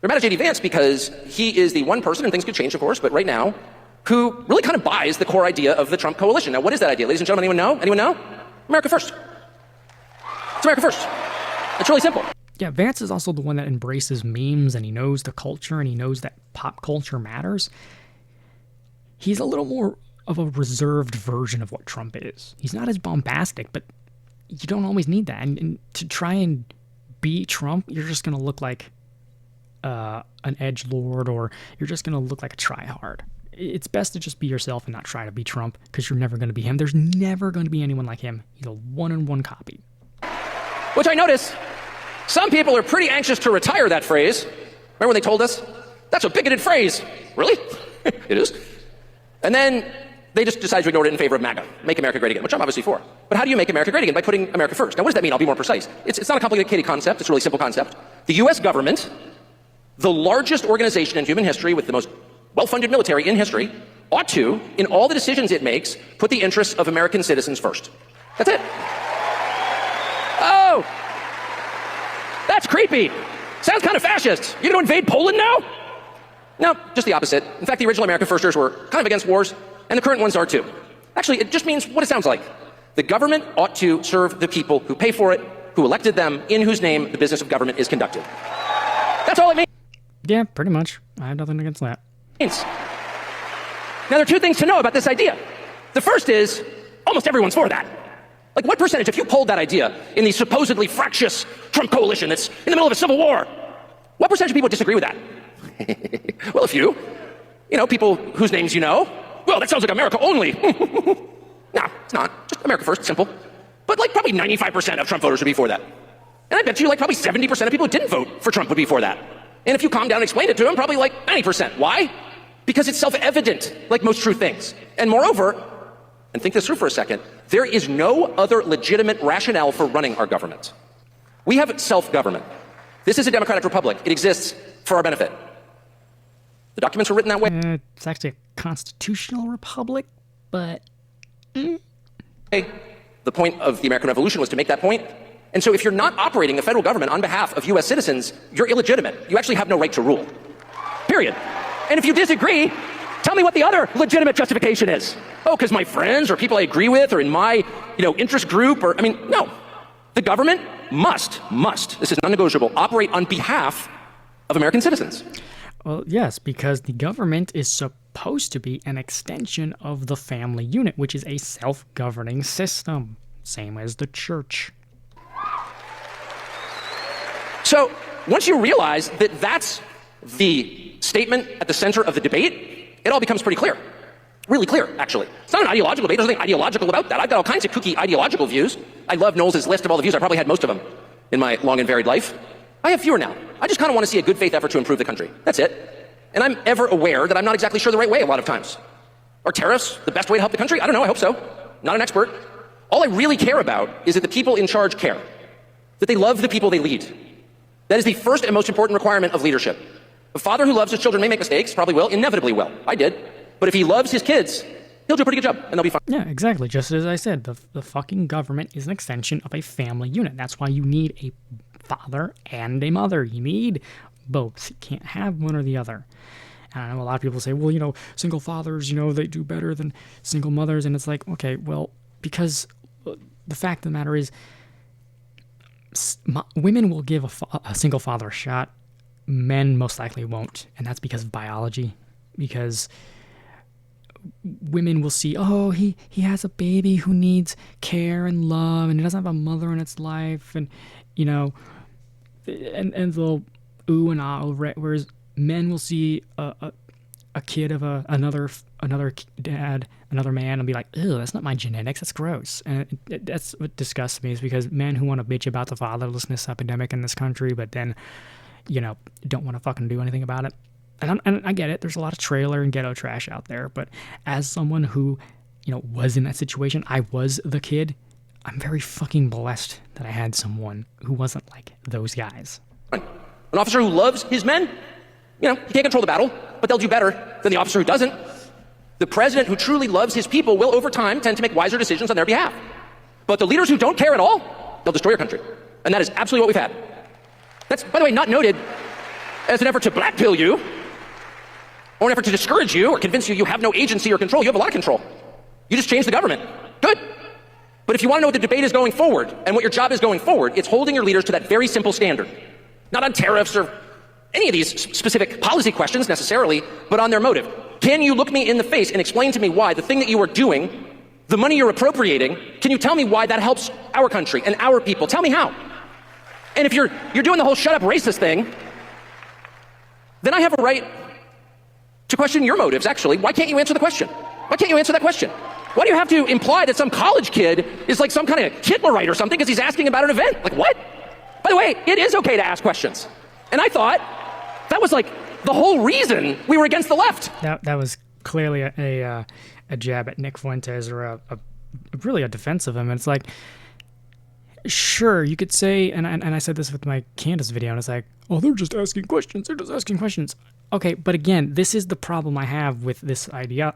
They're mad at J.D. Vance because he is the one person, and things could change, of course, but right now, who really kind of buys the core idea of the Trump coalition. Now, what is that idea? Ladies and gentlemen, anyone know? Anyone know? America first. It's America first. It's really simple. Yeah, Vance is also the one that embraces memes, and he knows the culture, and he knows that pop culture matters. He's a little more of a reserved version of what Trump is. He's not as bombastic, but you don't always need that. And to try and be Trump, you're just going to look like an edgelord, or you're just going to look like a tryhard. It's best to just be yourself and not try to be Trump, because you're never going to be him. There's never going to be anyone like him. He's a one-on-one copy. Which I notice some people are pretty anxious to retire that phrase. Remember when they told us? That's a bigoted phrase. Really? It is. And then they just decide to ignore it in favor of MAGA, Make America Great Again, which I'm obviously for. But how do you make America great again? By putting America first. Now, what does that mean? I'll be more precise. It's not a complicated concept. It's a really simple concept. The U.S. government, the largest organization in human history with the most well-funded military in history, ought to, in all the decisions it makes, put the interests of American citizens first. That's it. Oh, that's creepy. Sounds kind of fascist. You going to invade Poland now? No, just the opposite. In fact, the original America Firsters were kind of against wars, and the current ones are too. Actually, it just means what it sounds like. The government ought to serve the people who pay for it, who elected them, in whose name the business of government is conducted. That's all it means. Yeah, pretty much. I have nothing against that. Now, there are two things to know about this idea. The first is, almost everyone's for that. Like, what percentage, if you polled that idea in the supposedly fractious Trump coalition that's in the middle of a civil war, what percentage of people disagree with that? Well, a few. You know, people whose names you know. Well, that sounds like America only. No, it's not. Just America first, simple. But like probably 95% of Trump voters would be for that. And I bet you like probably 70% of people who didn't vote for Trump would be for that. And if you calm down and explain it to them, probably like 90%. Why? Because it's self-evident, like most true things. And moreover, and think this through for a second, there is no other legitimate rationale for running our government. We have self-government. This is a democratic republic. It exists for our benefit. The documents are written that way. It's actually a constitutional republic, but... The point of the American Revolution was to make that point. And so if you're not operating the federal government on behalf of U.S. citizens, you're illegitimate. You actually have no right to rule. Period. And if you disagree, tell me what the other legitimate justification is. Oh, because my friends or people I agree with or in my, interest group or, no. The government must, this is non-negotiable, operate on behalf of American citizens. Well, yes, because the government is supposed to be an extension of the family unit, which is a self-governing system, same as the church. So, once you realize that that's the statement at the center of the debate, it all becomes pretty clear. Really clear, actually. It's not an ideological debate. There's nothing ideological about that. I've got all kinds of kooky ideological views. I love Knowles' list of all the views. I probably had most of them in my long and varied life. I have fewer now. I just kind of want to see a good faith effort to improve the country. That's it. And I'm ever aware that I'm not exactly sure the right way a lot of times. Are tariffs the best way to help the country? I don't know. I hope so. Not an expert. All I really care about is that the people in charge care. that they love the people they lead. That is the first and most important requirement of leadership. A father who loves his children may make mistakes, probably will, inevitably will. I did. But if he loves his kids, he'll do a pretty good job, and they'll be fine. Yeah, exactly. Just as I said, the fucking government is an extension of a family unit. That's why you need a father and a mother. You need both. You can't have one or the other. And I know a lot of people say, well, single fathers, they do better than single mothers. And it's like, okay, well, because the fact of the matter is, women will give a single father a shot. Men most likely won't. And that's because of biology. Because women will see, oh, he has a baby who needs care and love, and he doesn't have a mother in its life, and and they'll ooh and ah, whereas men will see a kid of another dad, another man, and be like, ew, that's not my genetics, that's gross. And that's what disgusts me, is because men who want to bitch about the fatherlessness epidemic in this country, but then don't want to fucking do anything about it. And I get it. There's a lot of trailer and ghetto trash out there. But as someone who, was in that situation, I was the kid, I'm very fucking blessed that I had someone who wasn't like those guys. An officer who loves his men, he can't control the battle, but they'll do better than the officer who doesn't. The president who truly loves his people will, over time, tend to make wiser decisions on their behalf. But the leaders who don't care at all, they'll destroy your country. And that is absolutely what we've had. That's, by the way, not noted as an effort to blackpill you, or an effort to discourage you or convince you have no agency or control. You have a lot of control. You just changed the government. Good. But if you want to know what the debate is going forward and what your job is going forward, it's holding your leaders to that very simple standard. Not on tariffs or any of these specific policy questions necessarily, but on their motive. Can you look me in the face and explain to me why the thing that you are doing, the money you're appropriating, can you tell me why that helps our country and our people? Tell me how. And if you're doing the whole shut up racist thing, then I have a right to question your motives, actually. Why can't you answer the question? Why can't you answer that question? Why do you have to imply that some college kid is like some kind of Hitlerite or something because he's asking about an event? Like, what? By the way, it is okay to ask questions. And I thought that was like the whole reason we were against the left. That was clearly a jab at Nick Fuentes, or really a defense of him. And it's like, sure, you could say, and I said this with my Candace video, and it's like, oh, they're just asking questions. They're just asking questions. Okay, but again, this is the problem I have with this idea,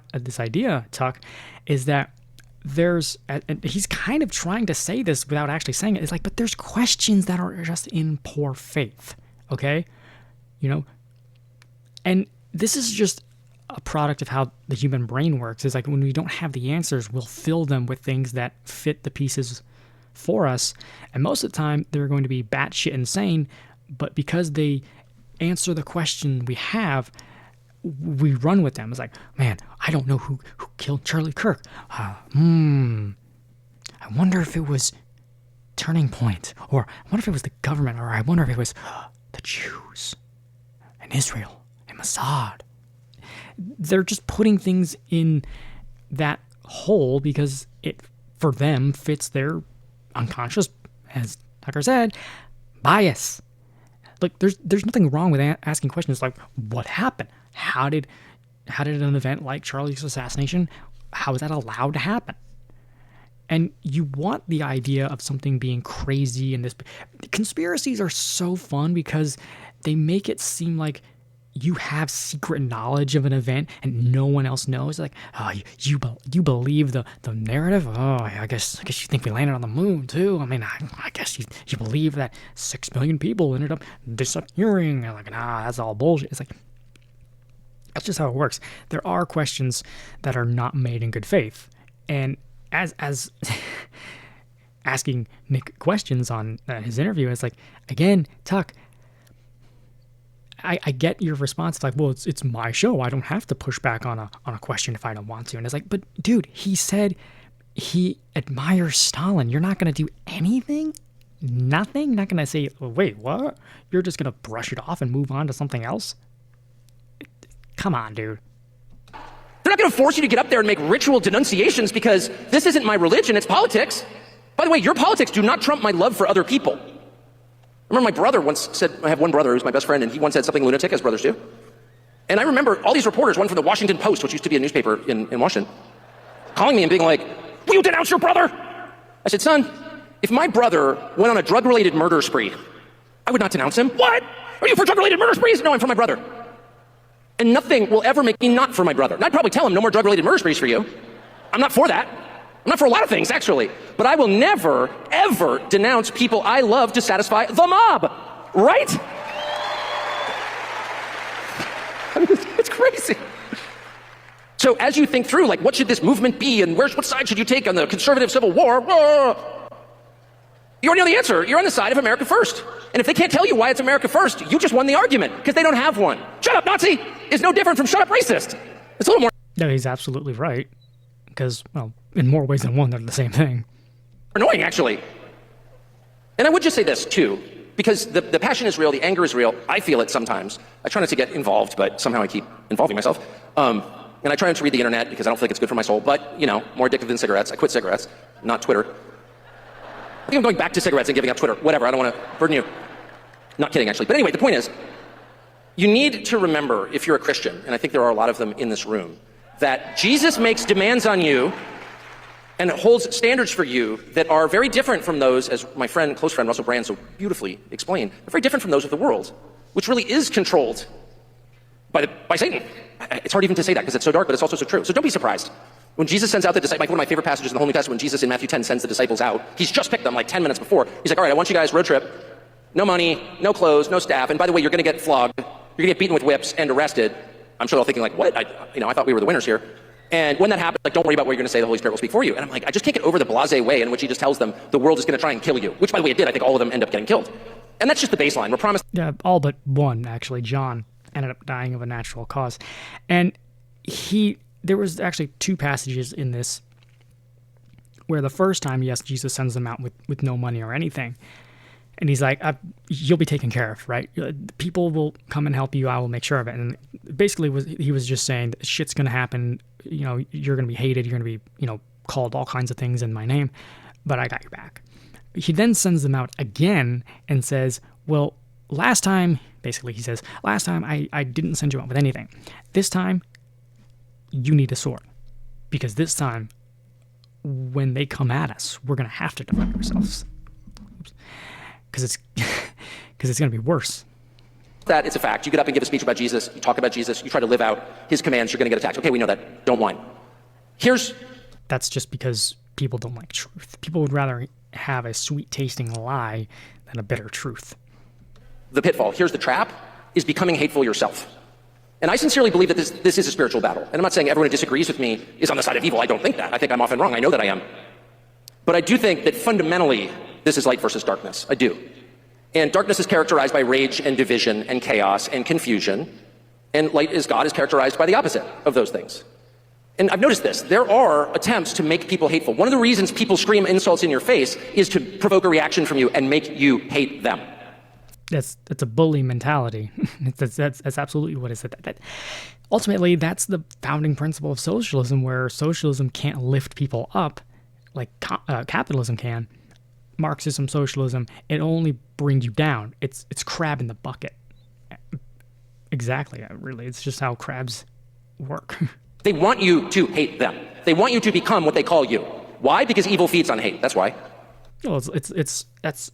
Tuck, is that and he's kind of trying to say this without actually saying it. It's like, but there's questions that are just in poor faith, okay? And this is just a product of how the human brain works. It's like when we don't have the answers, we'll fill them with things that fit the pieces for us. And most of the time, they're going to be batshit insane, but because they answer the question we have, we run with them. It's like, man, I don't know who killed Charlie Kirk. I wonder if it was Turning Point, or I wonder if it was the government, or I wonder if it was the Jews and Israel and Mossad. They're just putting things in that hole because it, for them, fits their unconscious, as Tucker said, bias. Like, there's nothing wrong with asking questions like, what happened? How did an event like Charlie's assassination, how is that allowed to happen? And you want the idea of something being crazy, and this conspiracies are so fun because they make it seem like you have secret knowledge of an event and no one else knows. Like, oh, you believe the narrative? Oh, I guess you think we landed on the moon too. I mean, I guess you believe that 6 million people ended up disappearing. And like, nah, that's all bullshit. It's like, that's just how it works. There are questions that are not made in good faith, and as asking Nick questions on his interview, it's like, again, Tuck, I get your response. It's like, well, it's my show. I don't have to push back on a question if I don't want to. And it's like, but dude, he said he admires Stalin. You're not going to do anything? Nothing? Not going to say, oh, wait, what? You're just going to brush it off and move on to something else? Come on, dude. They're not going to force you to get up there and make ritual denunciations because this isn't my religion, it's politics. By the way, your politics do not trump my love for other people. I remember my brother once said, I have one brother who's my best friend, and he once said something lunatic, as brothers do. And I remember all these reporters, one from the Washington Post, which used to be a newspaper in Washington, calling me and being like, will you denounce your brother? I said, son, If my brother went on a drug-related murder spree, I would not denounce him. What? Are you for drug-related murder sprees? No, I'm for my brother. And nothing will ever make me not for my brother. And I'd probably tell him no more drug-related murder sprees for you. I'm not for that. I'm not for a lot of things, actually. But I will never, ever denounce people I love to satisfy the mob. Right? I mean, it's crazy. So as you think through, like, what should this movement be, and what side should you take on the conservative civil war? You already know the answer. You're on the side of America first. And if they can't tell you why it's America first, you just won the argument, because they don't have one. Shut up, Nazi is no different from shut up, racist. It's a little more... No, he's absolutely right. Because, well, in more ways than one, they're the same thing. Annoying, actually. And I would just say this, too, because the passion is real, the anger is real. I feel it sometimes. I try not to get involved, but somehow I keep involving myself. And I try not to read the internet because I don't feel like it's good for my soul. But, you know, more addictive than cigarettes. I quit cigarettes, not Twitter. I think I'm going back to cigarettes and giving up Twitter. Whatever, I don't want to burden you. Not kidding, actually. But anyway, the point is, you need to remember, if you're a Christian, and I think there are a lot of them in this room, that Jesus makes demands on you and holds standards for you that are very different from those, as my friend, close friend, Russell Brand so beautifully explained, they're very different from those of the world, which really is controlled by Satan. It's hard even to say that because it's so dark, but it's also so true. So don't be surprised. When Jesus sends out the disciples, like one of my favorite passages in the Whole New Testament, when Jesus in Matthew 10 sends the disciples out, he's just picked them like 10 minutes before. He's like, all right, I want you guys, road trip, no money, no clothes, no staff, and by the way, you're going to get flogged, you're going to get beaten with whips and arrested. I'm sure they're all thinking like, what? I thought we were the winners here. And when that happens, like, don't worry about what you're going to say, the Holy Spirit will speak for you. And I'm like, I just can't get over the blasé way in which he just tells them the world is going to try and kill you, which by the way it did. I think all of them end up getting killed. And that's just the baseline. We're promised. Yeah, all but one, actually. John ended up dying of a natural cause. And there was actually two passages in this where the first time, yes, Jesus sends them out with no money or anything. And he's like, you'll be taken care of, right? People will come and help you. I will make sure of it. And basically he was just saying that shit's going to happen. You know, you're going to be hated. You're going to be, called all kinds of things in my name, but I got your back. He then sends them out again and says, well, last time I didn't send you out with anything. This time you need a sword, because this time when they come at us, we're going to have to defend ourselves. Because it's going to be worse. That it's a fact. You get up and give a speech about Jesus, you talk about Jesus, you try to live out his commands, you're going to get attacked. Okay, we know that. Don't whine. That's just because people don't like truth. People would rather have a sweet-tasting lie than a bitter truth. The pitfall, here's the trap, is becoming hateful yourself. And I sincerely believe that this is a spiritual battle. And I'm not saying everyone who disagrees with me is on the side of evil. I don't think that. I think I'm often wrong. I know that I am. But I do think that fundamentally, this is light versus darkness. I do. And darkness is characterized by rage and division and chaos and confusion. And light is God is characterized by the opposite of those things. And I've noticed this. There are attempts to make people hateful. One of the reasons people scream insults in your face is to provoke a reaction from you and make you hate them. That's a bully mentality. That's absolutely what it is. Ultimately, that's the founding principle of socialism, where socialism can't lift people up like capitalism can. Marxism, socialism, it only brings you down. It's crab in the bucket. Exactly, really. It's just how crabs work. They want you to hate them. They want you to become what they call you. Why? Because evil feeds on hate. That's why. Well, that's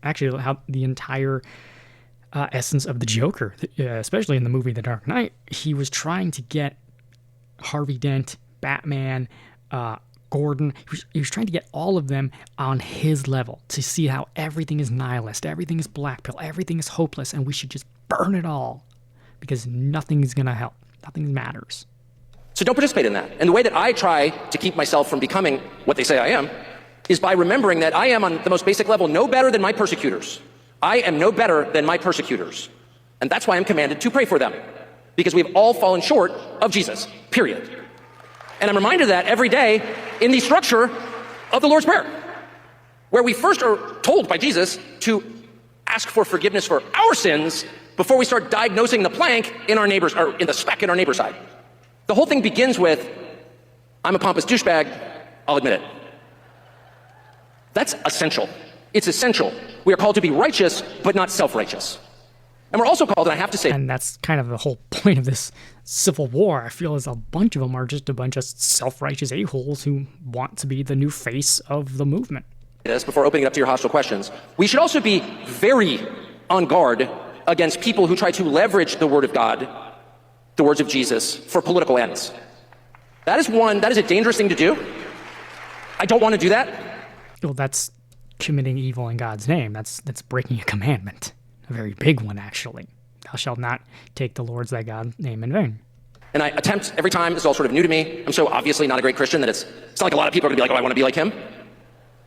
actually how the entire essence of the Joker, especially in the movie The Dark Knight, he was trying to get Harvey Dent, Batman, Gordon, he was trying to get all of them on his level to see how everything is nihilist, everything is black pill, everything is hopeless, and we should just burn it all because nothing's going to help. Nothing matters. So don't participate in that. And the way that I try to keep myself from becoming what they say I am is by remembering that I am on the most basic level no better than my persecutors. I am no better than my persecutors. And that's why I'm commanded to pray for them, because we've all fallen short of Jesus, period. And I'm reminded of that every day in the structure of the Lord's Prayer, where we first are told by Jesus to ask for forgiveness for our sins before we start diagnosing the plank in our neighbor's, or in the speck in our neighbor's side. The whole thing begins with, I'm a pompous douchebag, I'll admit it. That's essential. It's essential. We are called to be righteous, but not self-righteous. And we're also called, and I have to say... And that's kind of the whole point of this civil war. I feel as a bunch of them are just a bunch of self-righteous a-holes who want to be the new face of the movement. this before opening it up to your hostile questions. We should also be very on guard against people who try to leverage the word of God, the words of Jesus, for political ends. That is a dangerous thing to do. I don't want to do that. Well, that's committing evil in God's name. That's breaking a commandment. A very big one, actually. Thou shalt not take the Lord's thy God's name in vain. And I attempt every time, this is all sort of new to me. I'm so obviously not a great Christian that it's not like a lot of people are going to be like, oh, I want to be like him.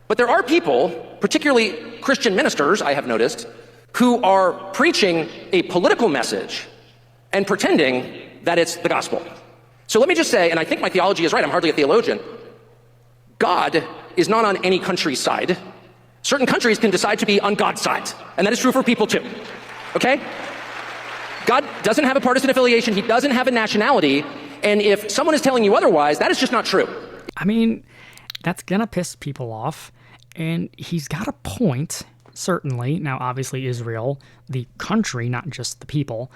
But there are people, particularly Christian ministers, I have noticed, who are preaching a political message and pretending that it's the gospel. So let me just say, and I think my theology is right, I'm hardly a theologian, God is not on any country's side. Certain countries can decide to be on God's side, and that is true for people too, okay? God doesn't have a partisan affiliation, he doesn't have a nationality, and if someone is telling you otherwise, that is just not true. I mean, that's gonna piss people off, and he's got a point, certainly. Now, obviously, Israel, the country, not just the people,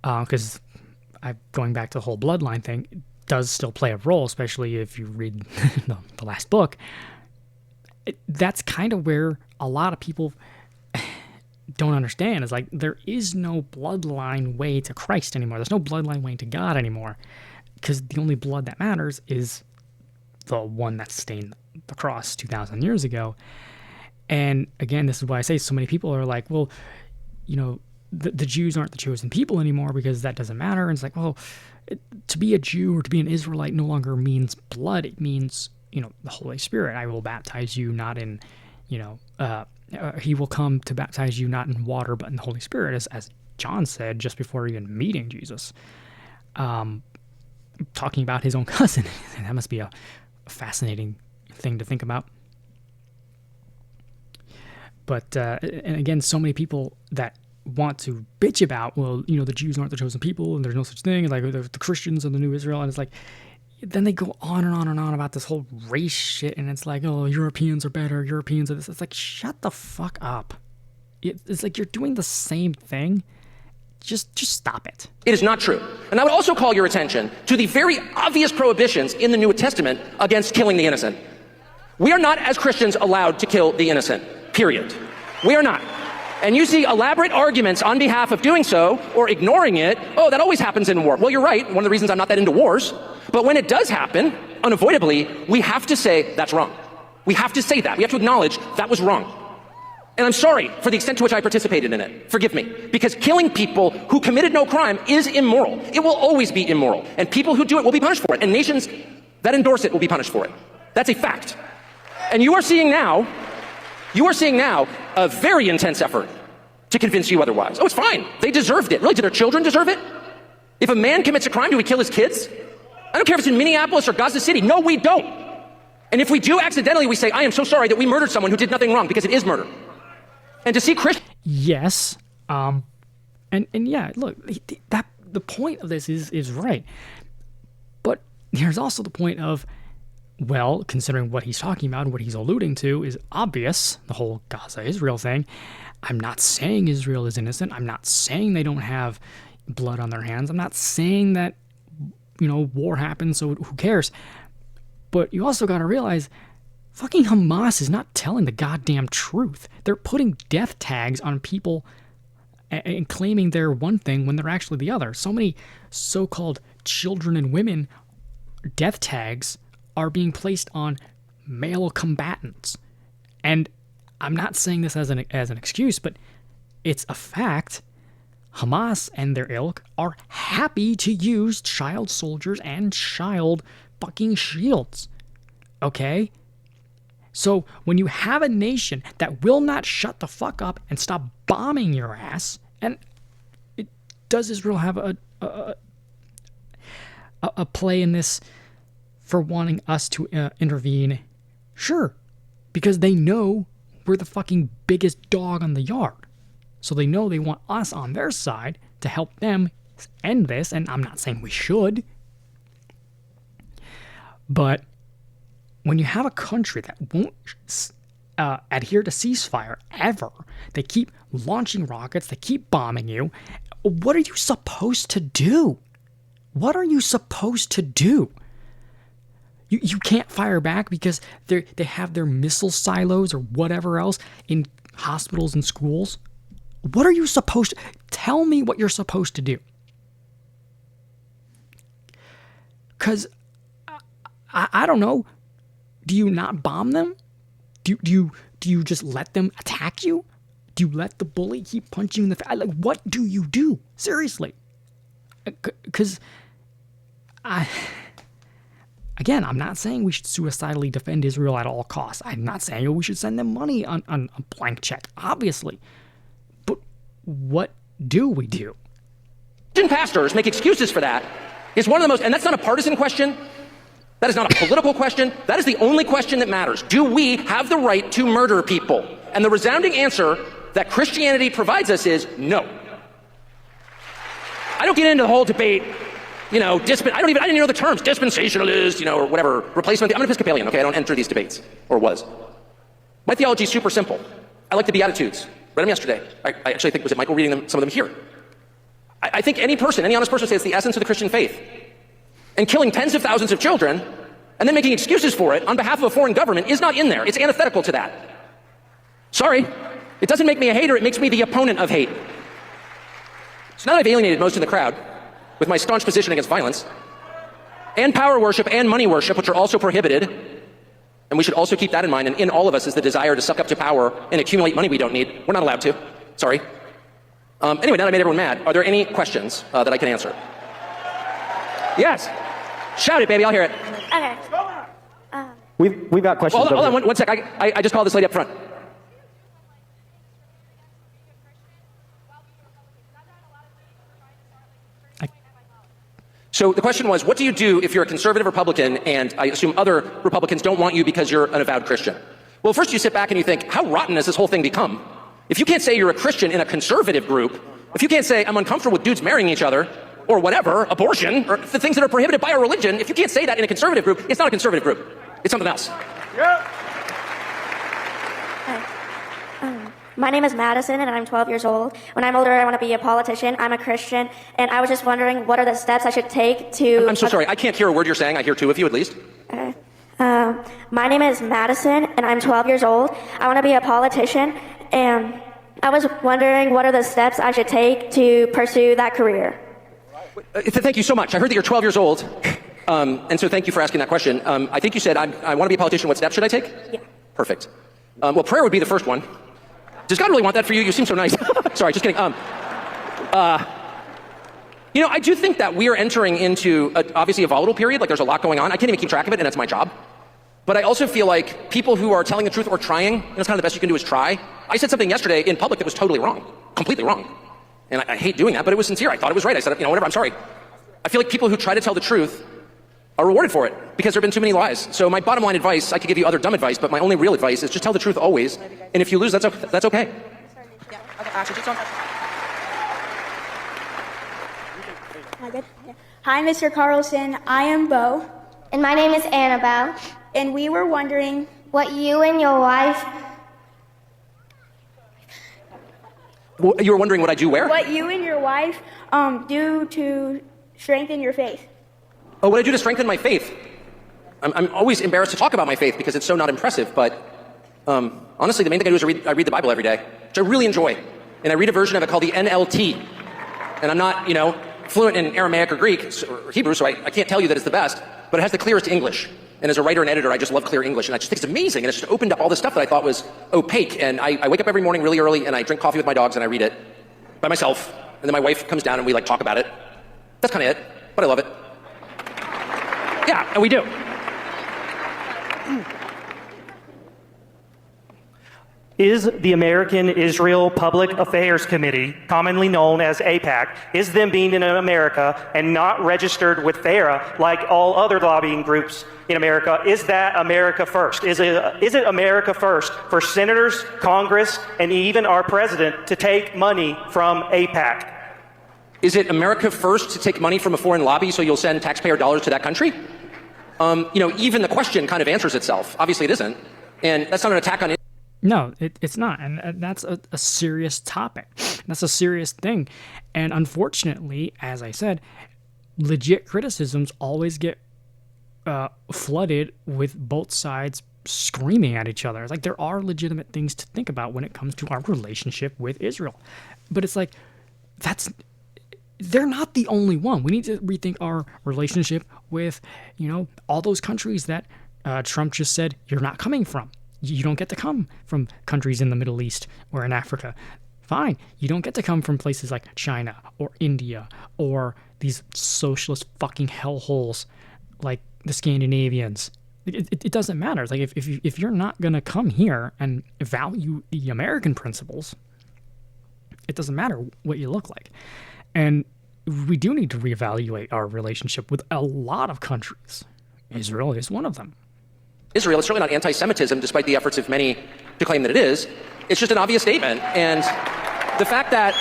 because going back to the whole bloodline thing, does still play a role, especially if you read the last book. That's kind of where a lot of people don't understand. Is like, there is no bloodline way to Christ anymore. There's no bloodline way to God anymore, because the only blood that matters is the one that stained the cross 2,000 years ago. And again, this is why I say so many people are like, well, the Jews aren't the chosen people anymore because that doesn't matter. And it's like, well, to be a Jew or to be an Israelite no longer means blood. It means, the Holy Spirit. I will baptize you not in, he will come to baptize you not in water but in the Holy Spirit, as John said just before even meeting Jesus. Talking about his own cousin. That must be a fascinating thing to think about. But, and again, so many people that want to bitch about, well, the Jews aren't the chosen people and there's no such thing, and like the Christians are the new Israel, and it's like, then they go on and on and on about this whole race shit, and it's like, oh, Europeans are better, Europeans are this. It's like, shut the fuck up. It's like you're doing the same thing. Just stop it. It is not true. And I would also call your attention to the very obvious prohibitions in the New Testament against killing the innocent. We are not, as Christians, allowed to kill the innocent. Period. We are not. And you see elaborate arguments on behalf of doing so or ignoring it. Oh, that always happens in war. Well, you're right. One of the reasons I'm not that into wars. But when it does happen, unavoidably, we have to say that's wrong. We have to say that. We have to acknowledge that was wrong. And I'm sorry for the extent to which I participated in it. Forgive me. Because killing people who committed no crime is immoral. It will always be immoral. And people who do it will be punished for it. And nations that endorse it will be punished for it. That's a fact. And you are seeing now a very intense effort to convince you otherwise. Oh, it's fine. They deserved it. Really, do their children deserve it? If a man commits a crime, do we kill his kids? I don't care if it's in Minneapolis or Gaza City. No, we don't. And if we do accidentally, we say, I am so sorry that we murdered someone who did nothing wrong, because it is murder. And to see Christians... Yes. And yeah, look, the point of this is right. But there's also the point of, well, considering what he's talking about and what he's alluding to is obvious, the whole Gaza-Israel thing. I'm not saying Israel is innocent. I'm not saying they don't have blood on their hands. I'm not saying that, war happens, so who cares? But you also got to realize, fucking Hamas is not telling the goddamn truth. They're putting death tags on people and claiming they're one thing when they're actually the other. So many so-called children and women death tags are being placed on male combatants. And I'm not saying this as an excuse, but it's a fact. Hamas and their ilk are happy to use child soldiers and child fucking shields. Okay? So when you have a nation that will not shut the fuck up and stop bombing your ass, and does Israel have a play in this for wanting us to intervene? Sure, because they know we're the fucking biggest dog on the yard. So they know they want us on their side to help them end this, and I'm not saying we should. But when you have a country that won't adhere to ceasefire ever, they keep launching rockets, they keep bombing you, what are you supposed to do? What are you supposed to do? You can't fire back because they have their missile silos or whatever else in hospitals and schools. What are you supposed to... Tell me what you're supposed to do. Because, I don't know, do you not bomb them? Do you just let them attack you? Do you let the bully keep punching you in the face? Like, what do you do? Seriously. Because again, I'm not saying we should suicidally defend Israel at all costs. I'm not saying we should send them money on a blank check, obviously. But what do we do? Pastors make excuses for that is one of the most, and that's not a partisan question. That is not a political question. That is the only question that matters. Do we have the right to murder people? And the resounding answer that Christianity provides us is no. I don't get into the whole debate, I didn't even know the terms, dispensationalist, or whatever, replacement. I'm an Episcopalian, okay? I don't enter these debates, or was. My theology is super simple. I like the Beatitudes. Read them yesterday. I actually think, was it Michael reading them, some of them here? I think any honest person, says it's the essence of the Christian faith. And killing tens of thousands of children, and then making excuses for it on behalf of a foreign government is not in there. It's antithetical to that. Sorry. It doesn't make me a hater, it makes me the opponent of hate. So now that I've alienated most of the crowd with my staunch position against violence, and power worship and money worship, which are also prohibited, and we should also keep that in mind, and in all of us is the desire to suck up to power and accumulate money we don't need. We're not allowed to. Sorry. Anyway, now that I made everyone mad, are there any questions that I can answer? Yes. Shout it, baby, I'll hear it. Okay. We've got questions. Well, hold on one sec. I just called this lady up front. So the question was, what do you do if you're a conservative Republican and I assume other Republicans don't want you because you're an avowed Christian? Well, first you sit back and you think, how rotten has this whole thing become? If you can't say you're a Christian in a conservative group, if you can't say I'm uncomfortable with dudes marrying each other, or whatever, abortion, or the things that are prohibited by our religion, if you can't say that in a conservative group, it's not a conservative group. It's something else. Yeah. My name is Madison, and I'm 12 years old. When I'm older, I want to be a politician. I'm a Christian, and I was just wondering what are the steps I should take to... I'm so sorry. I can't hear a word you're saying. I hear two of you at least. Okay. My name is Madison, and I'm 12 years old. I want to be a politician, and I was wondering what are the steps I should take to pursue that career. Thank you so much. I heard that you're 12 years old, and so thank you for asking that question. I think you said, I want to be a politician. What steps should I take? Yeah. Perfect. Well, prayer would be the first one. Does God really want that for you? You seem so nice. Sorry, just kidding. I do think that we are entering into, obviously, a volatile period. Like, there's a lot going on. I can't even keep track of it, and that's my job. But I also feel like people who are telling the truth or trying, that's kind of the best you can do is try. I said something yesterday in public that was totally wrong. Completely wrong. And I hate doing that, but it was sincere. I thought it was right. I said, whatever, I'm sorry. I feel like people who try to tell the truth are rewarded for it because there have been too many lies. So my bottom line advice, I could give you other dumb advice, but my only real advice is just tell the truth always. And if you lose, that's okay. Hi, Mr. Carlson. I am Bo. And my name is Annabelle. And we were wondering what you and your wife... Well, you were wondering what I do where? What you and your wife do to strengthen your faith. Oh, what I do to strengthen my faith? I'm always embarrassed to talk about my faith because it's so not impressive, but honestly, the main thing I do is I read the Bible every day, which I really enjoy. And I read a version of it called the NLT. And I'm not, fluent in Aramaic or Greek or Hebrew, so I can't tell you that it's the best, but it has the clearest English. And as a writer and editor, I just love clear English, and I just think it's amazing. And it's just opened up all this stuff that I thought was opaque. And I wake up every morning really early, and I drink coffee with my dogs, and I read it by myself. And then my wife comes down, and we talk about it. That's kind of it, but I love it. Yeah, and we do. Is the American Israel Public Affairs Committee, commonly known as AIPAC, is them being in America and not registered with FARA like all other lobbying groups in America, is that America first? Is it America first for senators, Congress, and even our president to take money from AIPAC? Is it America first to take money from a foreign lobby so you'll send taxpayer dollars to that country? Even the question kind of answers itself. Obviously it isn't. And that's not an attack on it. No, it's not. And that's a serious topic. That's a serious thing. And unfortunately, as I said, legit criticisms always get flooded with both sides screaming at each other. It's like there are legitimate things to think about when it comes to our relationship with Israel. But it's like, they're not the only one. We need to rethink our relationship with, all those countries that Trump just said you're not coming from. You don't get to come from countries in the Middle East or in Africa. Fine. You don't get to come from places like China or India or these socialist fucking hellholes like the Scandinavians. It doesn't matter. It's like if you're not going to come here and value the American principles, it doesn't matter what you look like. And we do need to reevaluate our relationship with a lot of countries. Israel is one of them. Israel is certainly not anti-Semitism, despite the efforts of many to claim that it is. It's just an obvious statement. And the fact that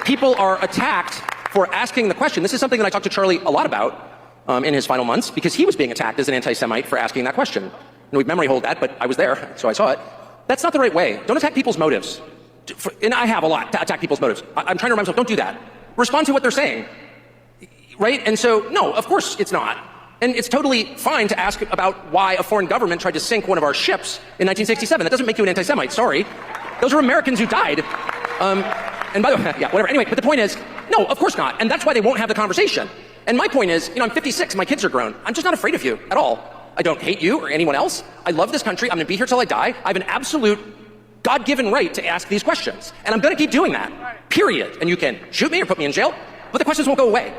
people are attacked for asking the question, this is something that I talked to Charlie a lot about in his final months, because he was being attacked as an anti-Semite for asking that question. And we've memory hold that, but I was there, so I saw it. That's not the right way. Don't attack people's motives. And I have a lot to attack people's motives. I'm trying to remind myself, don't do that. Respond to what they're saying, right? And so, no, of course it's not. And it's totally fine to ask about why a foreign government tried to sink one of our ships in 1967. That doesn't make you an anti-Semite, sorry. Those are Americans who died. And by the way, yeah, whatever. Anyway, but the point is, no, of course not. And that's why they won't have the conversation. And my point is, I'm 56, my kids are grown. I'm just not afraid of you at all. I don't hate you or anyone else. I love this country. I'm gonna be here till I die. I have an absolute God-given right to ask these questions. And I'm gonna keep doing that, period. And you can shoot me or put me in jail, but the questions won't go away.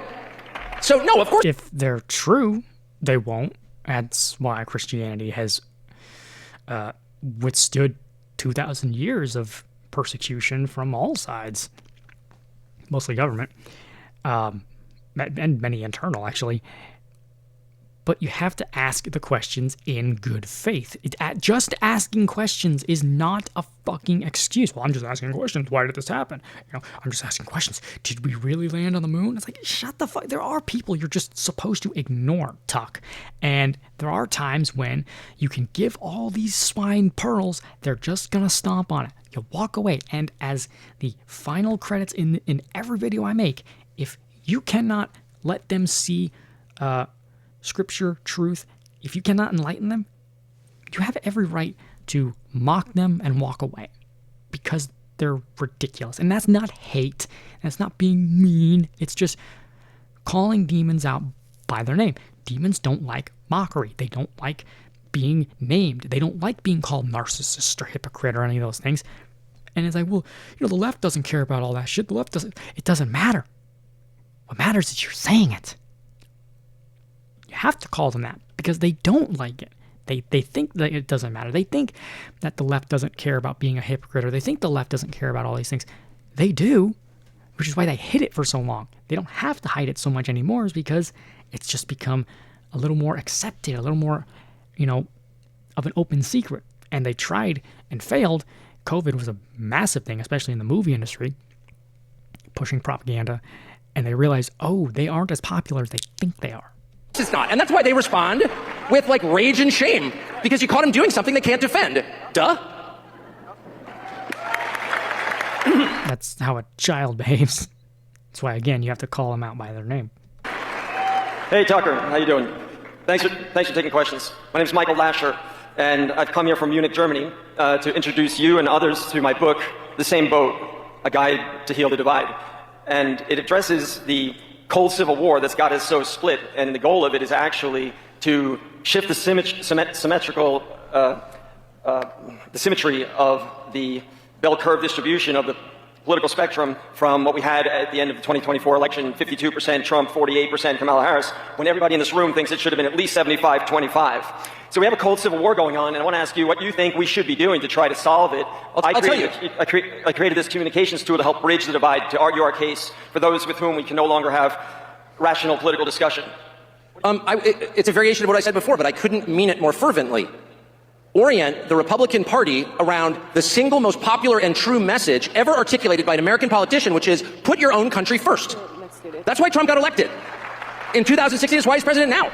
So no, of course. If they're true, they won't. That's why Christianity has withstood 2,000 years of persecution from all sides, mostly government, and many internal, actually. But you have to ask the questions in good faith. Just asking questions is not a fucking excuse. Well, I'm just asking questions. Why did this happen? I'm just asking questions. Did we really land on the moon? It's like, shut the fuck. There are people you're just supposed to ignore, Tuck. And there are times when you can give all these swine pearls, they're just gonna stomp on it. You'll walk away. And as the final credits in every video I make, if you cannot let them see scripture, truth, if you cannot enlighten them, you have every right to mock them and walk away because they're ridiculous. And that's not hate. That's not being mean. It's just calling demons out by their name. Demons don't like mockery. They don't like being named. They don't like being called narcissist or hypocrite or any of those things. And it's like, well, the left doesn't care about all that shit. The left doesn't. It doesn't matter. What matters is you're saying it. You have to call them that because they don't like it. They think that it doesn't matter. They think that the left doesn't care about being a hypocrite, or they think the left doesn't care about all these things. They do, which is why they hid it for so long. They don't have to hide it so much anymore, is because it's just become a little more accepted, a little more, of an open secret. And they tried and failed. COVID was a massive thing, especially in the movie industry, pushing propaganda. And they realized, they aren't as popular as they think they are. It's not. And that's why they respond with rage and shame, because you caught them doing something they can't defend. Duh. That's how a child behaves. That's why, again, you have to call them out by their name. Hey, Tucker. How you doing? Thanks for taking questions. My name is Michael Lasher, and I've come here from Munich, Germany, to introduce you and others to my book, The Same Boat, A Guide to Heal the Divide. And it addresses the Cold Civil War that's got us so split, and the goal of it is actually to shift the symmetry of the bell curve distribution of the political spectrum from what we had at the end of the 2024 election, 52% Trump, 48% Kamala Harris, when everybody in this room thinks it should have been at least 75-25. So we have a cold civil war going on, and I want to ask you what you think we should be doing to try to solve it. I'll tell you. I created this communications tool to help bridge the divide, to argue our case for those with whom we can no longer have rational political discussion. It's a variation of what I said before, but I couldn't mean it more fervently. Orient the Republican Party around the single most popular and true message ever articulated by an American politician, which is put your own country first. That's why Trump got elected. In 2016, that's why he's president now.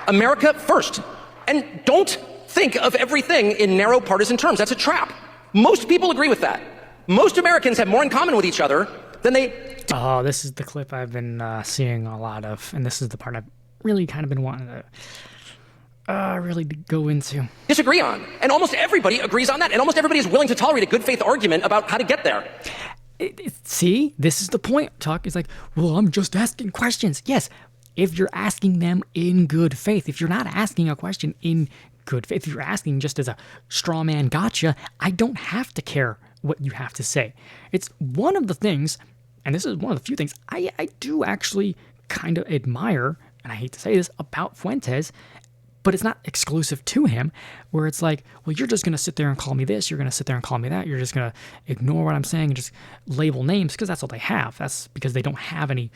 America first. And don't think of everything in narrow partisan terms. That's a trap. Most people agree with that. Most Americans have more in common with each other than they... Oh, this is the clip I've been seeing a lot of, and this is the part really kind of been wanting to really go into. Disagree on. And almost everybody agrees on that. And almost everybody is willing to tolerate a good faith argument about how to get there. See, this is the point. Tuck is like, well, I'm just asking questions. Yes, if you're asking them in good faith, if you're not asking a question in good faith, if you're asking just as a straw man gotcha, I don't have to care what you have to say. It's one of the things, and this is one of the few things I do actually kind of admire, and I hate to say this, about Fuentes, but it's not exclusive to him, where it's like, well, you're just going to sit there and call me this, you're going to sit there and call me that, you're just going to ignore what I'm saying and just label names, because that's all they have. That's because they don't have any,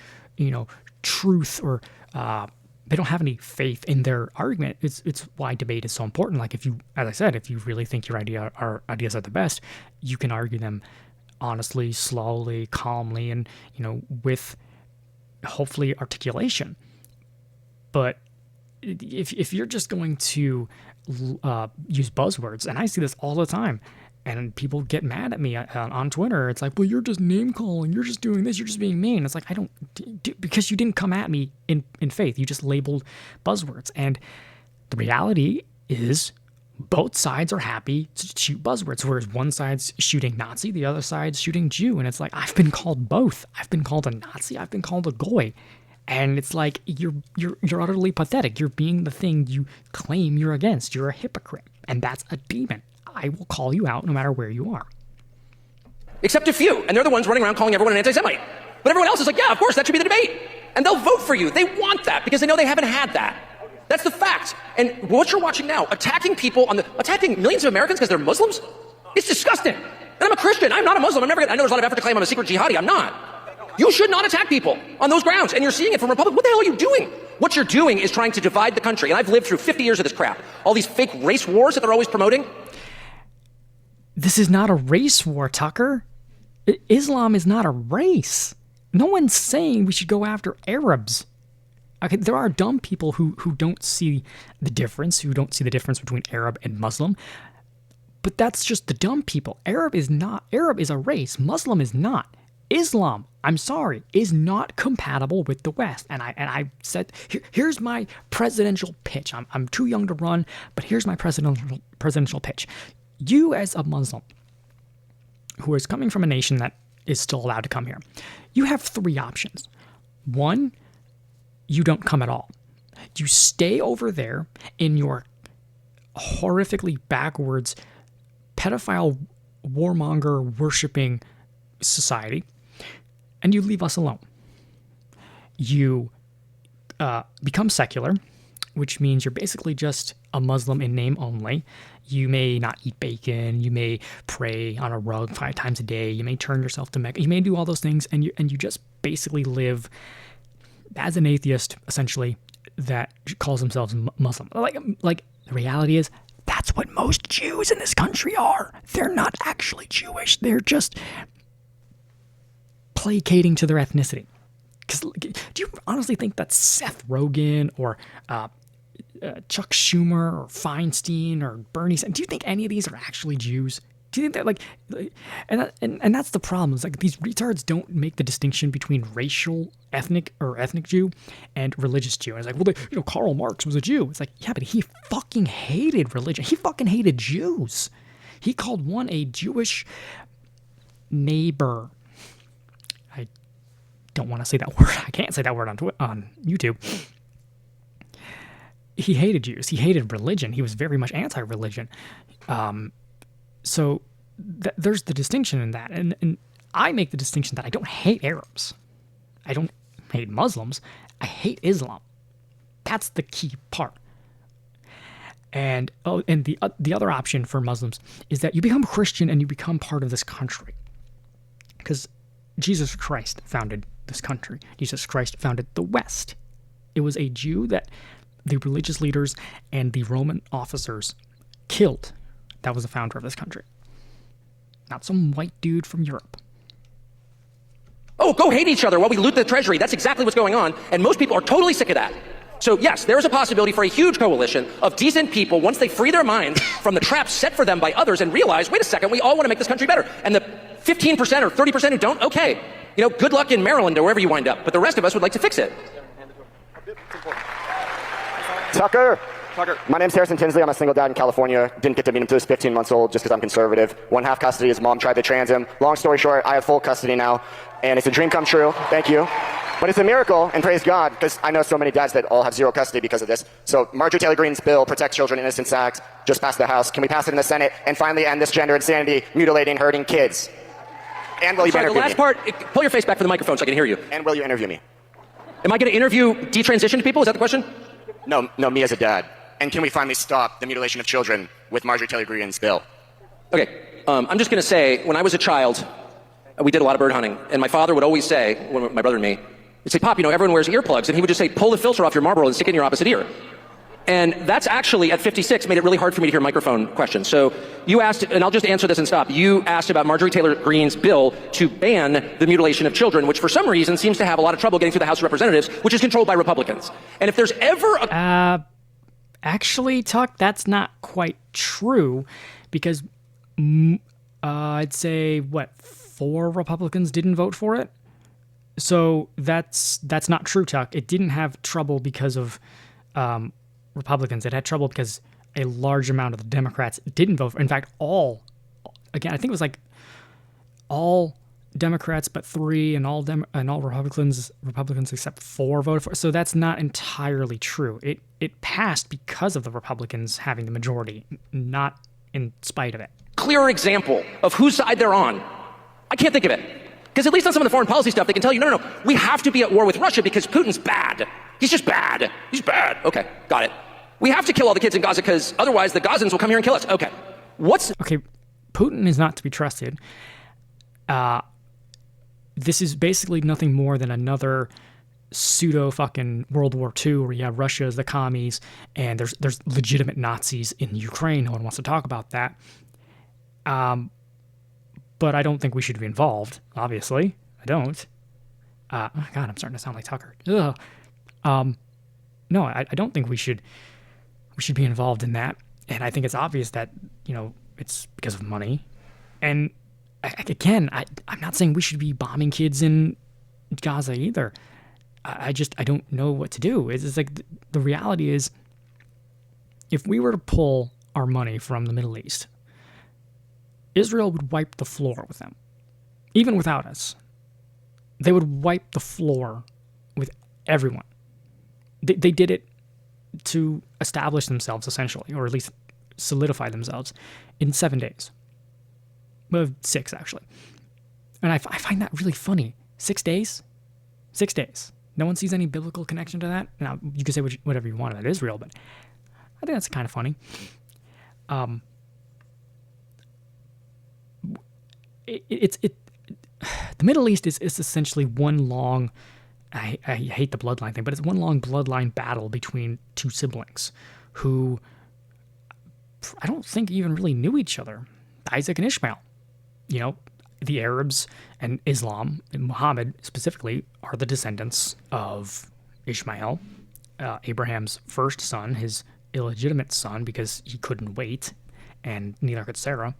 truth, or they don't have any faith in their argument. It's why debate is so important. Like, if you, as I said, if you really think your ideas are the best, you can argue them honestly, slowly, calmly, and, with hopefully articulation. But if you're just going to use buzzwords, and I see this all the time, and people get mad at me on Twitter, it's like, well, you're just name calling, you're just doing this, you're just being mean. It's like, I don't, because you didn't come at me in faith, you just labeled buzzwords. And the reality is both sides are happy to shoot buzzwords, whereas one side's shooting Nazi, the other side's shooting Jew. And it's like, I've been called both. I've been called a Nazi, I've been called a goy. And it's like, you're utterly pathetic. You're being the thing you claim you're against. You're a hypocrite. And that's a demon. I will call you out no matter where you are. Except a few, and they're the ones running around calling everyone an anti-Semite. But everyone else is like, yeah, of course, that should be the debate. And they'll vote for you. They want that because they know they haven't had that. That's the fact. And what you're watching now, attacking millions of Americans because they're Muslims, it's disgusting. And I'm a Christian. I'm not a Muslim. I know there's a lot of effort to claim I'm a secret jihadi. I'm not. You should not attack people on those grounds, and you're seeing it from Republicans. What the hell are you doing? What you're doing is trying to divide the country, and I've lived through 50 years of this crap. All these fake race wars that they're always promoting. This is not a race war, Tucker. Islam is not a race. No one's saying we should go after Arabs. Okay, there are dumb people who don't see the difference, between Arab and Muslim, but that's just the dumb people. Arab is a race. Muslim is not. Islam, I'm sorry, is not compatible with the West. And I said, here's my presidential pitch. I'm too young to run, but here's my presidential pitch. You, as a Muslim who is coming from a nation that is still allowed to come here, you have three options. One, you don't come at all. You stay over there in your horrifically backwards, pedophile, warmonger, worshiping society, and you leave us alone. You become secular, which means you're basically just a Muslim in name only. You may not eat bacon. You may pray on a rug 5 times a day. You may turn yourself to Mecca. You may do all those things, and you just basically live as an atheist, essentially, that calls themselves Muslim. Like the reality is, that's what most Jews in this country are. They're not actually Jewish. They're just placating to their ethnicity. Because do you honestly think that Seth Rogen or Chuck Schumer or Feinstein or Bernie Sanders, do you think any of these are actually Jews? Do you think that and that's the problem? Is like these retards don't make the distinction between ethnic Jew and religious Jew. And it's like, well, Karl Marx was a Jew. It's like, yeah, but he fucking hated religion. He fucking hated Jews. He called one a Jewish neighbor. I don't want to say that word. I can't say that word on YouTube. He hated Jews. He hated religion. He was very much anti-religion. So there's the distinction in that. And I make the distinction that I don't hate Arabs. I don't hate Muslims. I hate Islam. That's the key part. And the other option for Muslims is that you become Christian and you become part of this country. Because Jesus Christ founded this country. Jesus Christ founded the West. It was a Jew that the religious leaders and the Roman officers killed. That was the founder of this country. Not some white dude from Europe. Oh, go hate each other while we loot the treasury. That's exactly what's going on. And most people are totally sick of that. So yes, there is a possibility for a huge coalition of decent people once they free their minds from the traps set for them by others and realize, wait a second, we all want to make this country better. And the 15% or 30% who don't, okay, good luck in Maryland or wherever you wind up. But the rest of us would like to fix it. Tucker. Tucker. My name's Harrison Tinsley. I'm a single dad in California. Didn't get to meet him until he was 15 months old just because I'm conservative. One half custody. His mom tried to trans him. Long story short, I have full custody now, and it's a dream come true. Thank you. But it's a miracle, and praise God, because I know so many dads that all have zero custody because of this. So Marjorie Taylor Greene's bill, Protect Children Innocence Act, just passed the House. Can we pass it in the Senate and finally end this gender insanity, mutilating, hurting kids? And will you Sorry, the interview last me? part, pull your face back from the microphone so I can hear you. And will you interview me? Am I going to interview detransitioned people? Is that the question? No, me as a dad. And can we finally stop the mutilation of children with Marjorie Taylor Greene's bill? Okay, I'm just going to say, when I was a child, we did a lot of bird hunting, and my father would always say, my brother and me, he'd say, Pop, everyone wears earplugs, and he would just say, pull the filter off your Marlboro and stick it in your opposite ear. And that's actually, at 56, made it really hard for me to hear microphone questions. So you asked, and I'll just answer this and stop. You asked about Marjorie Taylor Greene's bill to ban the mutilation of children, which for some reason seems to have a lot of trouble getting through the House of Representatives, which is controlled by Republicans. And if there's ever a... Actually, Tuck, that's not quite true, because I'd say, 4 Republicans didn't vote for it? So that's not true, Tuck. It didn't have trouble because of Republicans. It had trouble because a large amount of the Democrats didn't vote for it. In fact, I think it was all Democrats but 3, and all Republicans except 4 voted for it. So that's not entirely true. It passed because of the Republicans having the majority, not in spite of it. Clearer example of whose side they're on. I can't think of it. Because at least on some of the foreign policy stuff, they can tell you, no, we have to be at war with Russia because Putin's bad. He's just bad. He's bad. Okay, got it. We have to kill all the kids in Gaza because otherwise the Gazans will come here and kill us. Okay. Okay, Putin is not to be trusted. This is basically nothing more than another pseudo fucking World War II where you have Russia as the commies and there's legitimate Nazis in Ukraine. No one wants to talk about that. But I don't think we should be involved, obviously. I don't. God, I'm starting to sound like Tucker. Ugh. No, I don't think we should be involved in that. And I think it's obvious that, it's because of money. And again, I'm not saying we should be bombing kids in Gaza either. I don't know what to do. It's like the reality is, if we were to pull our money from the Middle East, Israel would wipe the floor with them. Even without us. They would wipe the floor with everyone. They did it to establish themselves, essentially, or at least solidify themselves, in 7 days. Well, 6, actually. And I find that really funny. 6 days? 6 days. No one sees any biblical connection to that? Now, you can say whatever you want about Israel, but I think that's kind of funny. The Middle East is essentially one long, I hate the bloodline thing, but it's one long bloodline battle between 2 siblings who I don't think even really knew each other. Isaac and Ishmael. The Arabs and Islam, and Muhammad specifically, are the descendants of Ishmael, Abraham's first son, his illegitimate son because he couldn't wait, and neither could Sarah.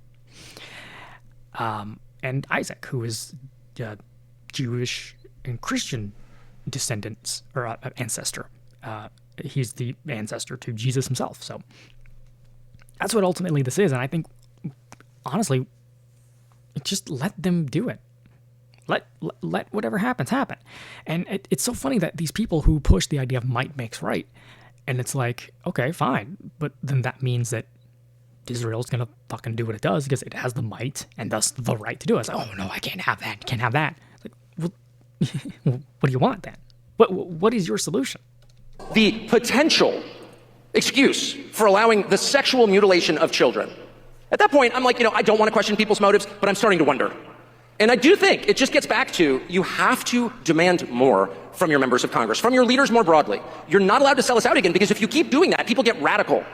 And Isaac, who is Jewish and Christian descendants or ancestor. He's the ancestor to Jesus himself. So that's what ultimately this is. And I think, honestly, just let them do it. Let whatever happens happen. And it's so funny that these people who push the idea of might makes right, and it's like, okay, fine, but then that means that Israel's gonna fucking do what it does because it has the might and thus the right to do it. It's like, oh no, I can't have that. Can't have that. It's like, well, what do you want then? What is your solution? The potential excuse for allowing the sexual mutilation of children. At that point, I'm like, I don't want to question people's motives, but I'm starting to wonder. And I do think it just gets back to, you have to demand more from your members of Congress, from your leaders more broadly. You're not allowed to sell us out again, because if you keep doing that, people get radical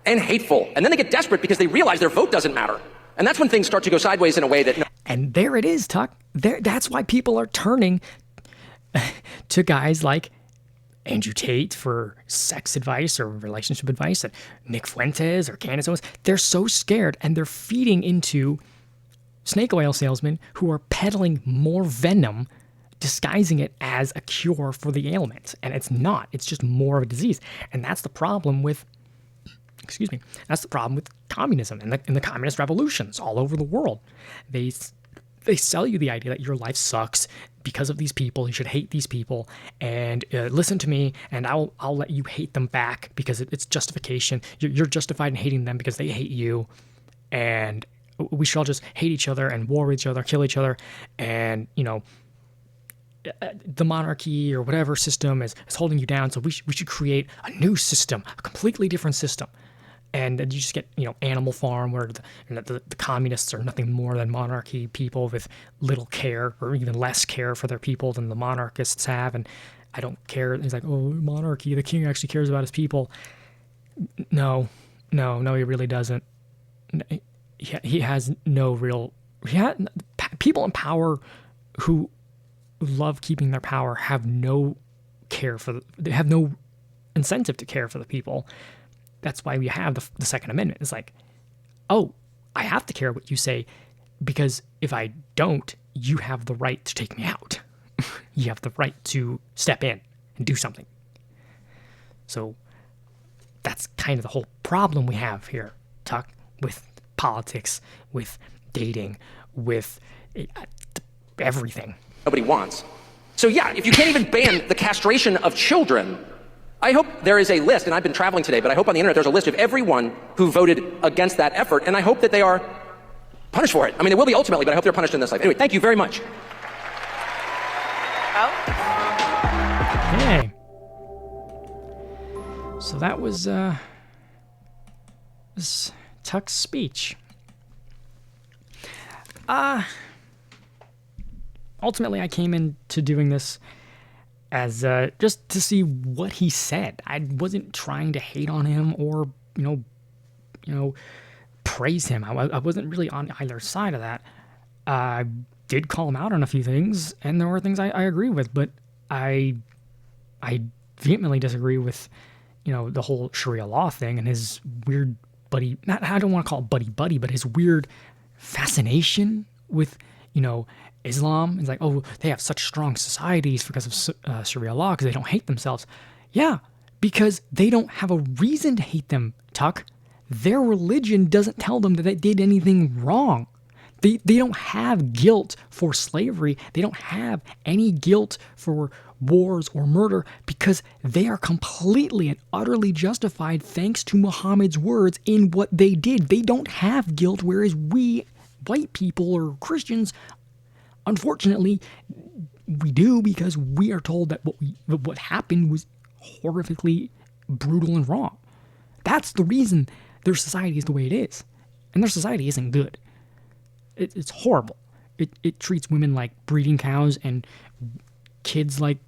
and hateful. And then they get desperate because they realize their vote doesn't matter. And that's when things start to go sideways in a way that... And there it is, Tuck. That's why people are turning to guys like Andrew Tate for sex advice or relationship advice, and Nick Fuentes or Candace Owens. They're so scared, and they're feeding into snake oil salesmen who are peddling more venom disguising it as a cure for the ailment, and it's not. It's just more of a disease, and that's the problem with that's the problem with communism and the communist revolutions all over the world. They sell you the idea that your life sucks because of these people. You should hate these people, and listen to me, and I'll let you hate them back because it's justification. You're justified in hating them because they hate you, and we should all just hate each other and war with each other, kill each other, and the monarchy or whatever system is holding you down. So we should create a new system, a completely different system. And then you just get, Animal Farm, where the communists are nothing more than monarchy people with little care or even less care for their people than the monarchists have. And I don't care. He's like, oh, monarchy, the king actually cares about his people. No, he really doesn't. He has no real... people in power who love keeping their power have no care for... They have no incentive to care for the people. That's why we have the Second Amendment. It's like, oh, I have to care what you say because if I don't, you have the right to take me out. You have the right to step in and do something. So that's kind of the whole problem we have here, Tuck, with politics, with dating, with everything. Nobody wants. So yeah, if you can't even ban the castration of children, I hope there is a list, and I've been traveling today, but I hope on the internet there's a list of everyone who voted against that effort, and I hope that they are punished for it. I mean, they will be ultimately, but I hope they're punished in this life. Anyway, thank you very much. Okay. So that was this Tuck's speech. Ultimately, I came into doing this as just to see what he said. I wasn't trying to hate on him or praise him. I wasn't really on either side of that. I did call him out on a few things, and there were things I agree with, but I vehemently disagree with the whole Sharia law thing and his weird buddy. I don't want to call it buddy, but his weird fascination with Islam. It's like, oh, they have such strong societies because of Sharia law because they don't hate themselves. Yeah, because they don't have a reason to hate them, Tuck. Their religion doesn't tell them that they did anything wrong. They don't have guilt for slavery. They don't have any guilt for wars or murder because they are completely and utterly justified thanks to Muhammad's words in what they did. They don't have guilt, whereas we, white people or Christians, unfortunately, we do because we are told that what happened was horrifically brutal and wrong. That's the reason their society is the way it is. And their society isn't good. It's horrible. It treats women like breeding cows and kids like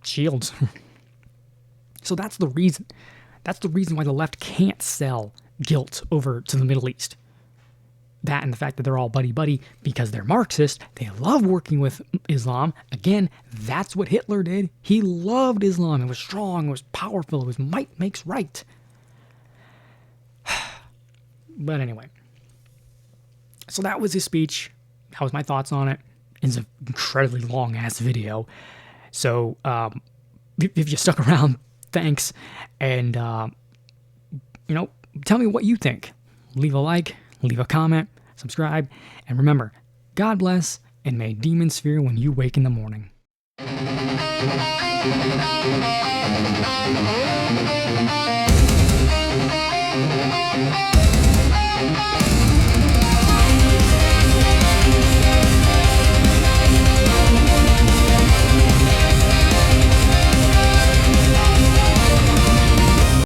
shields. So that's the reason. That's the reason why the left can't sell guilt over to the Middle East. That and the fact that they're all buddy-buddy because they're Marxist. They love working with Islam. Again, that's what Hitler did. He loved Islam. It was strong. It was powerful. It was might makes right. But anyway. So that was his speech. That was my thoughts on it. It's an incredibly long-ass video. So if you stuck around, thanks. And, tell me what you think. Leave a like. Leave a comment, subscribe, and remember, God bless, and may demons fear when you wake in the morning.